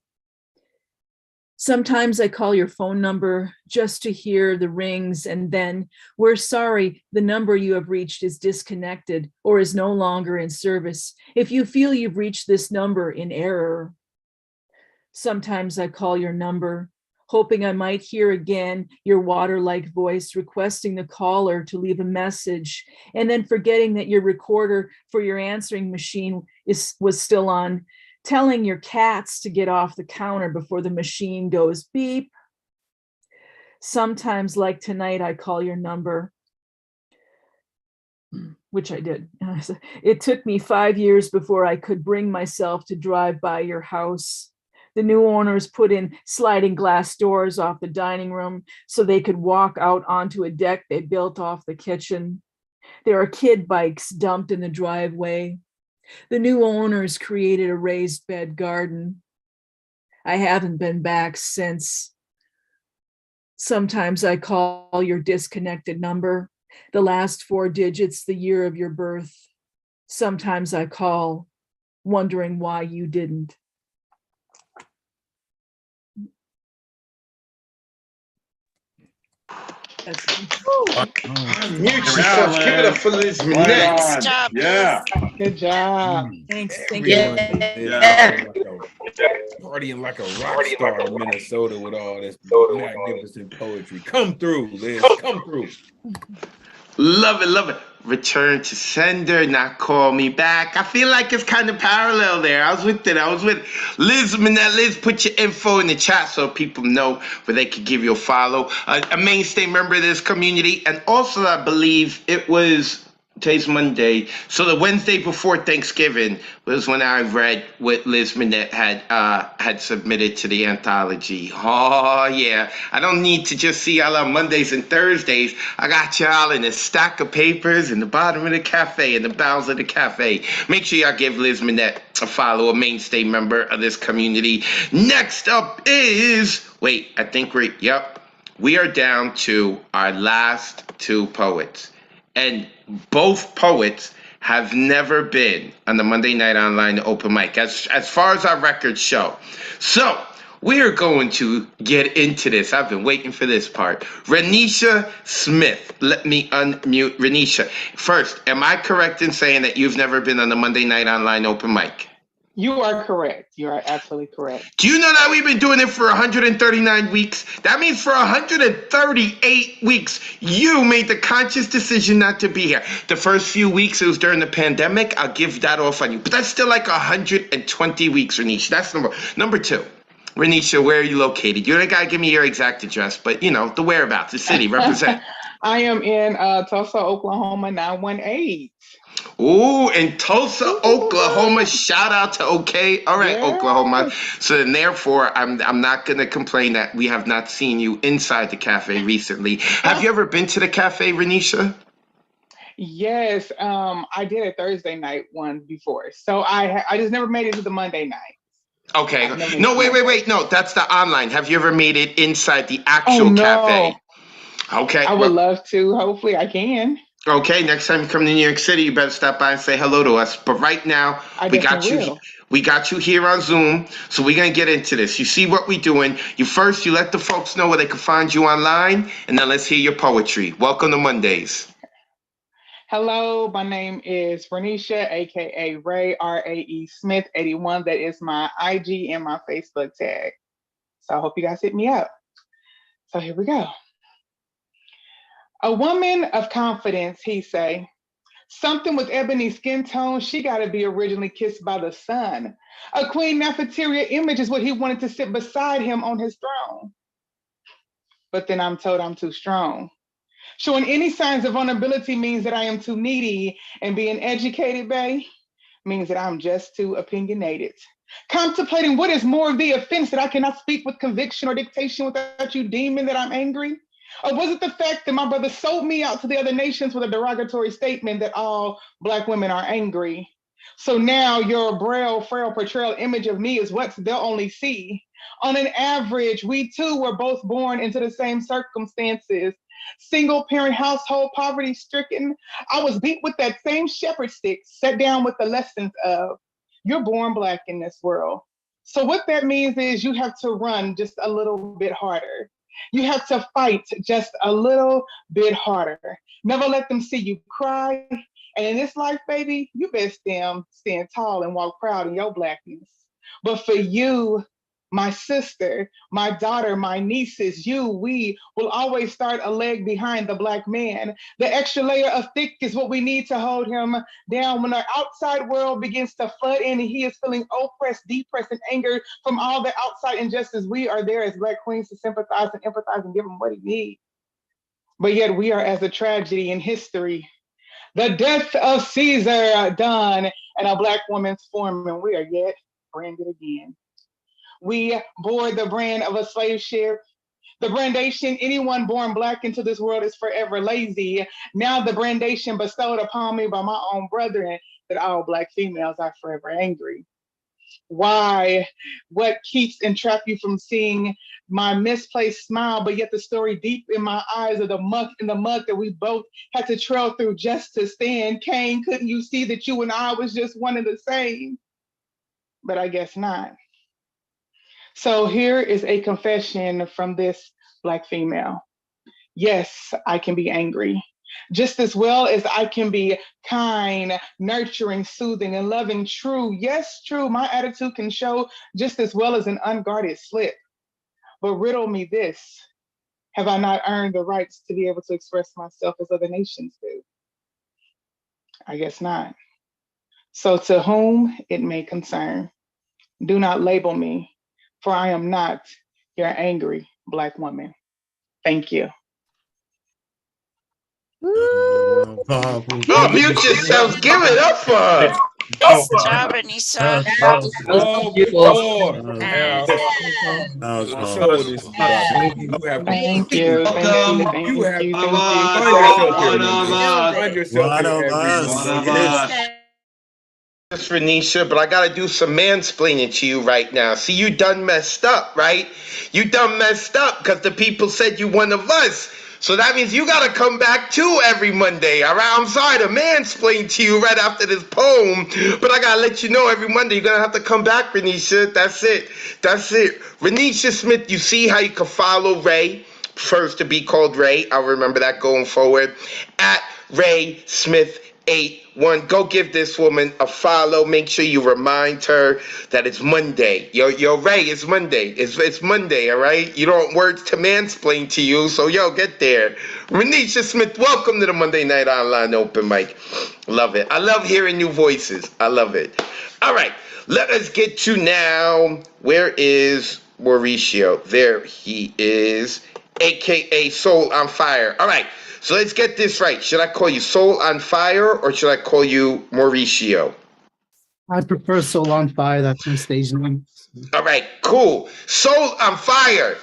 Sometimes I call your phone number just to hear the rings, and then we're sorry, the number you have reached is disconnected or is no longer in service. If you feel you've reached this number in error. Sometimes I call your number hoping I might hear again your water-like voice requesting the caller to leave a message, and then forgetting that your recorder for your answering machine was still on, telling your cats to get off the counter before the machine goes beep. Sometimes, like tonight, I call your number, which I did. It took me 5 years before I could bring myself to drive by your house. The new owners put in sliding glass doors off the dining room so they could walk out onto a deck they built off the kitchen. There are kid bikes dumped in the driveway. The new owners created a raised bed garden. I haven't been back since. Sometimes I call your disconnected number, the last 4 digits, the year of your birth. Sometimes I call, wondering why you didn't. Mute yourself. Give it up for Liz Minette. Good job. Yeah. Good job. Thanks. Thank Everyone you. partying like a rock star in Minnesota with all this magnificent poetry. Come through, Liz. Come through. Love it, love it. Return to sender, not call me back. I feel like it's kind of parallel there. I was with it. Liz Minette, Liz, put your info in the chat so people know where they could give you a follow. A mainstay member of this community. And also, I believe it was, today's Monday, so the Wednesday before Thanksgiving was when I read what Liz Minette had submitted to the anthology. Oh yeah, I don't need to just see y'all on Mondays and Thursdays. I got y'all in a stack of papers in the bottom of the cafe, in the bowels of the cafe. Make sure y'all give Liz Minette a follow, a mainstay member of this community. Next up is, we are down to our last 2 poets. And both poets have never been on the Monday Night Online open mic, as far as our records show. So we are going to get into this. I've been waiting for this part. Renisha Smith. Let me unmute Renisha. First, am I correct in saying that you've never been on the Monday Night Online open mic? You are correct. You are absolutely correct. Do you know that we've been doing it for 139 weeks? That means for 138 weeks, you made the conscious decision not to be here. The first few weeks, it was during the pandemic. I'll give that off on you. But that's still like 120 weeks, Renisha. That's number 2. Renisha, where are you located? You don't got to give me your exact address, but, you know, the whereabouts, the city, represent. I am in Tulsa, Oklahoma, 918. Ooh, in Tulsa, Oklahoma. Shout out to OK. All right, yes. Oklahoma. So then therefore, I'm not going to complain that we have not seen you inside the cafe recently. Have you ever been to the cafe, Renisha? Yes, I did a Thursday night one before. So I just never made it to the Monday night. Okay. No, wait. No, that's the online. Have you ever made it inside the actual cafe? Okay. I would love to. Hopefully I can. Okay, next time you come to New York City, you better stop by and say hello to us. But right now, we got you here on Zoom, so we're gonna get into this. You see what we're doing. You let the folks know where they can find you online, and then let's hear your poetry. Welcome to Mondays. Hello, my name is Renisha, aka Ray, R-A-E Smith 81. That is my IG and my Facebook tag. So I hope you guys hit me up. So here we go. A woman of confidence, he say. Something with ebony skin tone, she gotta be originally kissed by the sun. A Queen Nefertiti image is what he wanted to sit beside him on his throne. But then I'm told I'm too strong. Showing any signs of vulnerability means that I am too needy, and being educated, bae, means that I'm just too opinionated. Contemplating what is more of the offense that I cannot speak with conviction or dictation without you deeming that I'm angry? Or was it the fact that my brother sold me out to the other nations with a derogatory statement that all Black women are angry? So now your frail portrayal image of me is what they'll only see. On an average, we too were both born into the same circumstances. Single parent household, poverty stricken. I was beat with that same shepherd stick, set down with the lessons of you're born Black in this world. So what that means is you have to run just a little bit harder. You have to fight just a little bit harder. Never let them see you cry. And in this life, baby, you best stand tall and walk proud in your Blackness. But for you, my sister, my daughter, my nieces, you, we will always start a leg behind the Black man. The extra layer of thick is what we need to hold him down when our outside world begins to flood in and he is feeling oppressed, depressed, and angered from all the outside injustice. We are there as Black queens to sympathize and empathize and give him what he needs. But yet we are as a tragedy in history. The death of Caesar done in a Black woman's form, and we are yet branded again. We bore the brand of a slave ship. The brandation, anyone born Black into this world is forever lazy. Now the brandation bestowed upon me by my own brethren that all Black females are forever angry. Why? What keeps and trap you from seeing my misplaced smile, but yet the story deep in my eyes of the muck and the mud that we both had to trail through just to stand? Cain, couldn't you see that you and I was just one and the same? But I guess not. So here is a confession from this Black female. Yes, I can be angry, just as well as I can be kind, nurturing, soothing, and loving. True, yes, true, my attitude can show just as well as an unguarded slip. But riddle me this, have I not earned the rights to be able to express myself as other nations do? I guess not. So to whom it may concern, do not label me, for I am not your angry Black woman. Thank you. Oh, mute yourselves. Give it up for her. Nice job, Anissa. Oh, good Lord. Now, show this body. You have Thank you. you have to find yourself here. Find yourself here every Miss Renisha, but I gotta do some mansplaining to you right now. See, you done messed up, right? You done messed up because the people said you one of us. So that means you gotta come back too every Monday. All right, I'm sorry to mansplain to you right after this poem, but I gotta let you know every Monday you're gonna have to come back, Renisha. That's it. That's it. Renisha Smith, you see how you can follow Ray? First to be called Ray. I'll remember that going forward. At Ray Smith 81. Go give this woman a follow. Make sure you remind her that it's Monday. Yo, Ray, it's Monday. It's Monday, all right? You don't want words to mansplain to you, so yo, get there. Renisha Smith, welcome to the Monday Night Online Open Mic. Love it. I love hearing new voices. I love it. All right, let us get to now. Where is Mauricio? There he is, a.k.a. Soul on Fire. All right. So let's get this right. Should I call you Soul on Fire or should I call you Mauricio? I prefer Soul on Fire. That's my stage name. All right, cool. Soul on Fire.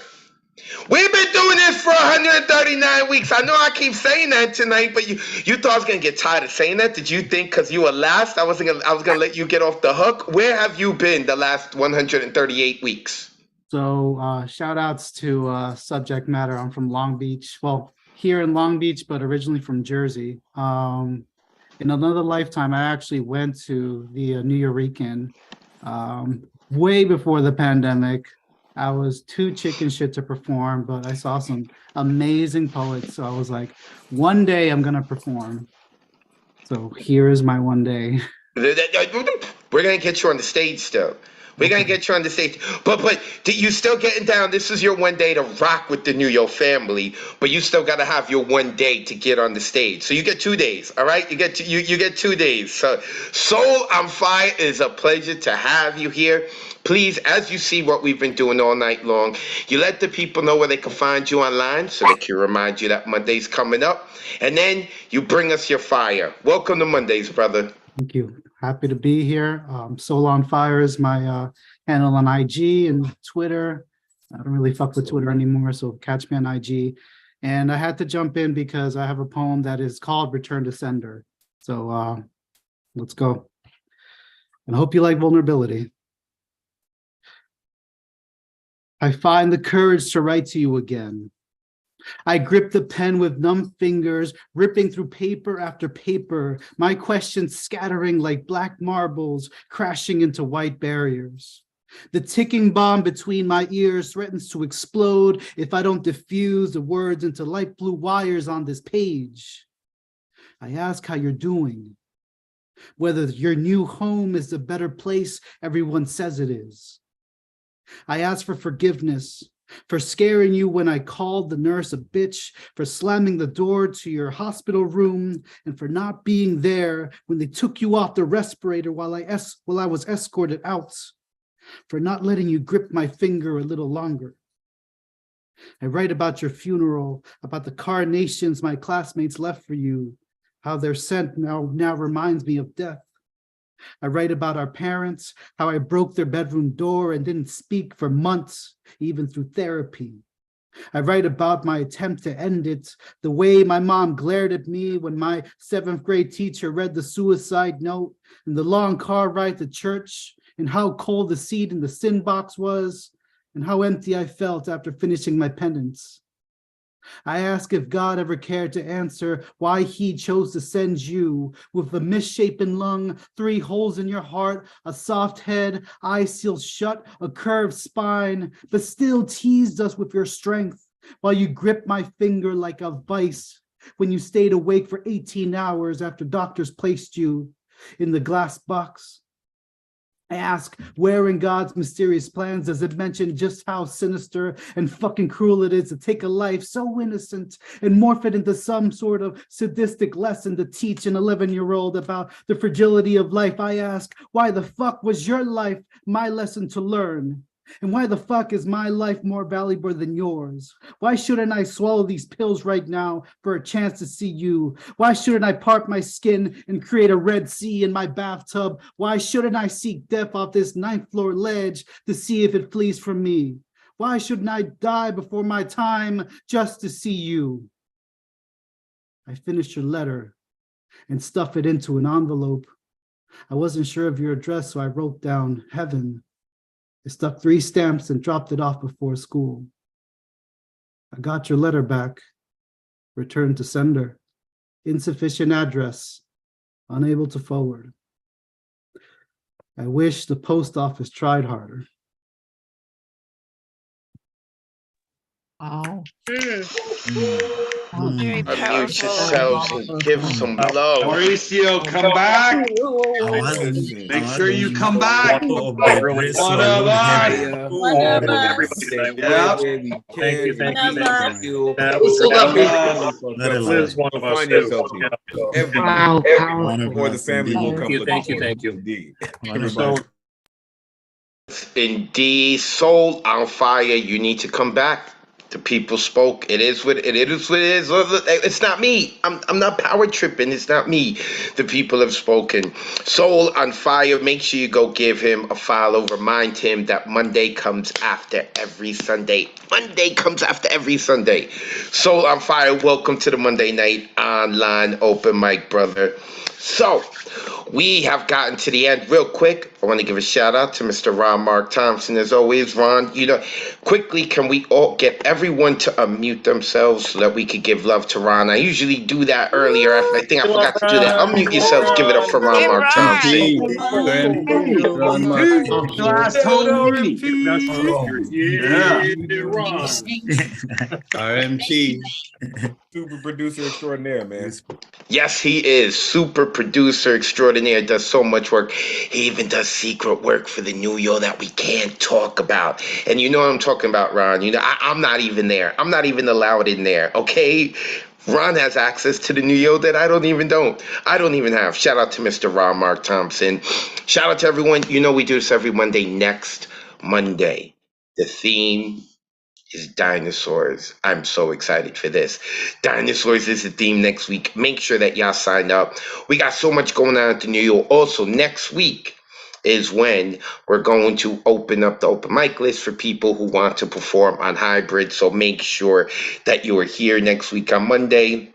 We've been doing this for 139 weeks. I know I keep saying that tonight, but you thought I was gonna get tired of saying that? Did you think because you were last, I was gonna let you get off the hook? Where have you been the last 138 weeks? So shout outs to Subject Matter. I'm from Long Beach. Well, here in Long Beach, but originally from Jersey. In another lifetime, I actually went to the Nuyorican way before the pandemic. I was too chicken shit to perform, but I saw some amazing poets. So I was like, one day I'm gonna perform. So here is my one day. We're gonna get you on the stage still. We're gonna get you on the stage, but you still getting down. This is your one day to rock with the New York family, but you still gotta have your one day to get on the stage. So you get 2 days, all right? You get 2 days. So Soul on Fire, is a pleasure to have you here. Please, as you see what we've been doing all night long, you let the people know where they can find you online, so they can remind you that Monday's coming up, and then you bring us your fire. Welcome to Mondays, brother. Thank you. Happy to be here. Soul on Fire is my handle on IG and Twitter. I don't really fuck with Twitter anymore, so catch me on IG. And I had to jump in because I have a poem that is called Return to Sender. So let's go. And I hope you like vulnerability. I find the courage to write to you again. I grip the pen with numb fingers, ripping through paper after paper, my questions scattering like black marbles, crashing into white barriers. The ticking bomb between my ears threatens to explode if I don't diffuse the words into light blue wires on this page. I ask how you're doing, whether your new home is the better place everyone says it is. I ask for forgiveness for scaring you when I called the nurse a bitch, for slamming the door to your hospital room, and for not being there when they took you off the respirator while I was escorted out, for not letting you grip my finger a little longer. I write about your funeral, about the carnations my classmates left for you, how their scent now reminds me of death. I write about our parents, how I broke their bedroom door and didn't speak for months, even through therapy. I write about my attempt to end it, the way my mom glared at me when my 7th grade teacher read the suicide note, and the long car ride to church, and how cold the seat in the sin box was, and how empty I felt after finishing my penance. I ask if God ever cared to answer why he chose to send you with a misshapen lung, 3 holes in your heart, a soft head, eyes sealed shut, a curved spine, but still teased us with your strength while you gripped my finger like a vice when you stayed awake for 18 hours after doctors placed you in the glass box. I ask, where in God's mysterious plans does it mention just how sinister and fucking cruel it is to take a life so innocent and morph it into some sort of sadistic lesson to teach an 11-year-old about the fragility of life? I ask, why the fuck was your life my lesson to learn? And why the fuck is my life more valuable than yours? Why shouldn't I swallow these pills right now for a chance to see you? Why shouldn't I part my skin and create a Red Sea in my bathtub? Why shouldn't I seek death off this 9th floor ledge to see if it flees from me? Why shouldn't I die before my time just to see you? I finished your letter and stuffed it into an envelope. I wasn't sure of your address, so I wrote down heaven. I stuck 3 stamps and dropped it off before school. I got your letter back. Returned to sender. Insufficient address. Unable to forward. I wish the post office tried harder. Wow. Very Unmute powerful. yourselves and give some love. Mauricio, come back. Make sure you come back. One of us. One of us. Yeah. Thank you. One of us. That was Liz, one of us. find yourself here. Every Wow, week, powerful. or the family will come look Thank you. for Thank you. Indeed. So, Indeed, Soul on Fire, you need to come back. The people spoke. It is what it is. What it is. It's not me. I'm not power tripping. It's not me. The people have spoken. Soul on Fire. Make sure you go give him a follow. Remind him that Monday comes after every Sunday. Monday comes after every Sunday. Soul on Fire. Welcome to the Monday Night Online Open Mic, brother. So, we have gotten to the end real quick. I want to give a shout out to Mr. Ron Mark Thompson. As always, Ron, quickly, can we all get everyone to unmute themselves so that we could give love to Ron? I usually do that earlier. I think I forgot to do that. Unmute yourselves. Give it up for Ron Mark Thompson. RMT. Super producer extraordinaire, man. Yes, he is. Super producer extraordinaire. Does so much work. He even does secret work for the New York that we can't talk about. And you know what I'm talking about, Ron. I'm not even there. I'm not even allowed in there, okay? Ron has access to the New York that I don't even have. Shout out to Mr. Ron Mark Thompson. Shout out to everyone. We do this every Monday. Next Monday, the theme is dinosaurs. I'm so excited for this. Dinosaurs is the theme next week. Make sure that y'all sign up. We got so much going on at the New York. Also, next week is when we're going to open up the open mic list for people who want to perform on hybrid. So make sure that you are here next week on Monday.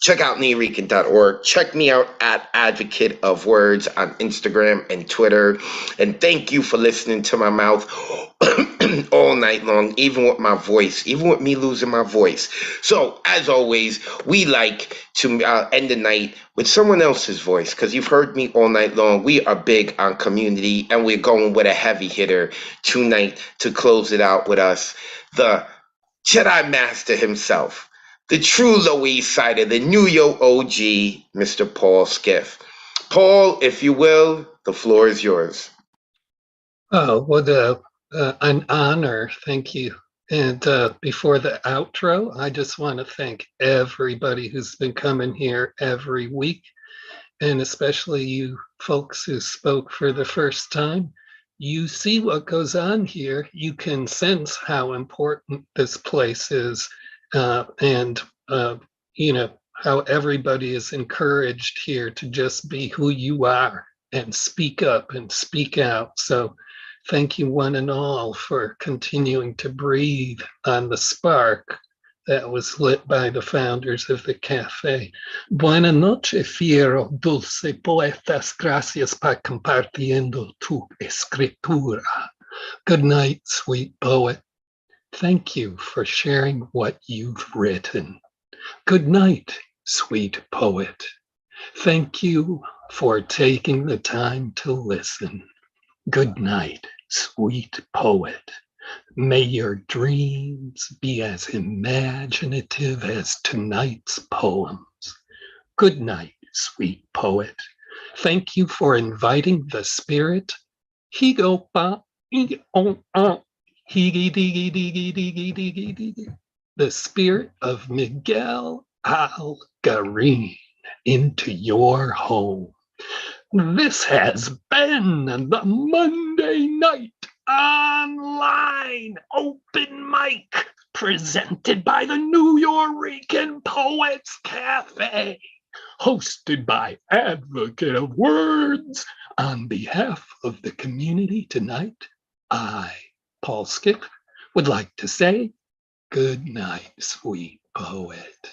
Check out Nuyorican.org. Check me out at Advocate of Wordz on Instagram and Twitter. And thank you for listening to my mouth all night long, even with my voice, even with me losing my voice. So, as always, we like to end the night with someone else's voice, because you've heard me all night long. We are big on community, and we're going with a heavy hitter tonight to close it out with us, the Jedi Master himself, the true Lower East Sider, the New York OG, Mr. Paul Skiff. Paul, if you will, the floor is yours. Oh, well, an honor. Thank you. And before the outro, I just want to thank everybody who's been coming here every week, and especially you folks who spoke for the first time. You see what goes on here. You can sense how important this place is, and you know, how everybody is encouraged here to just be who you are and speak up and speak out. So thank you one and all for continuing to breathe on the spark that was lit by the founders of the cafe. Buena noche, fiero, dulce poetas. Gracias por compartiendo tu escritura. Good night, sweet poet. Thank you for sharing what you've written. Good night, sweet poet. Thank you for taking the time to listen. Good night, sweet poet. May your dreams be as imaginative as tonight's poems. Good night, sweet poet. Thank you for inviting the spirit. The spirit of Miguel Algarin into your home. This has been the Monday Night Online Open Mic presented by the Nuyorican Poets Cafe, hosted by Advocate of Wordz. On behalf of the community tonight, I, Paul Skip, would like to say good night, sweet poet.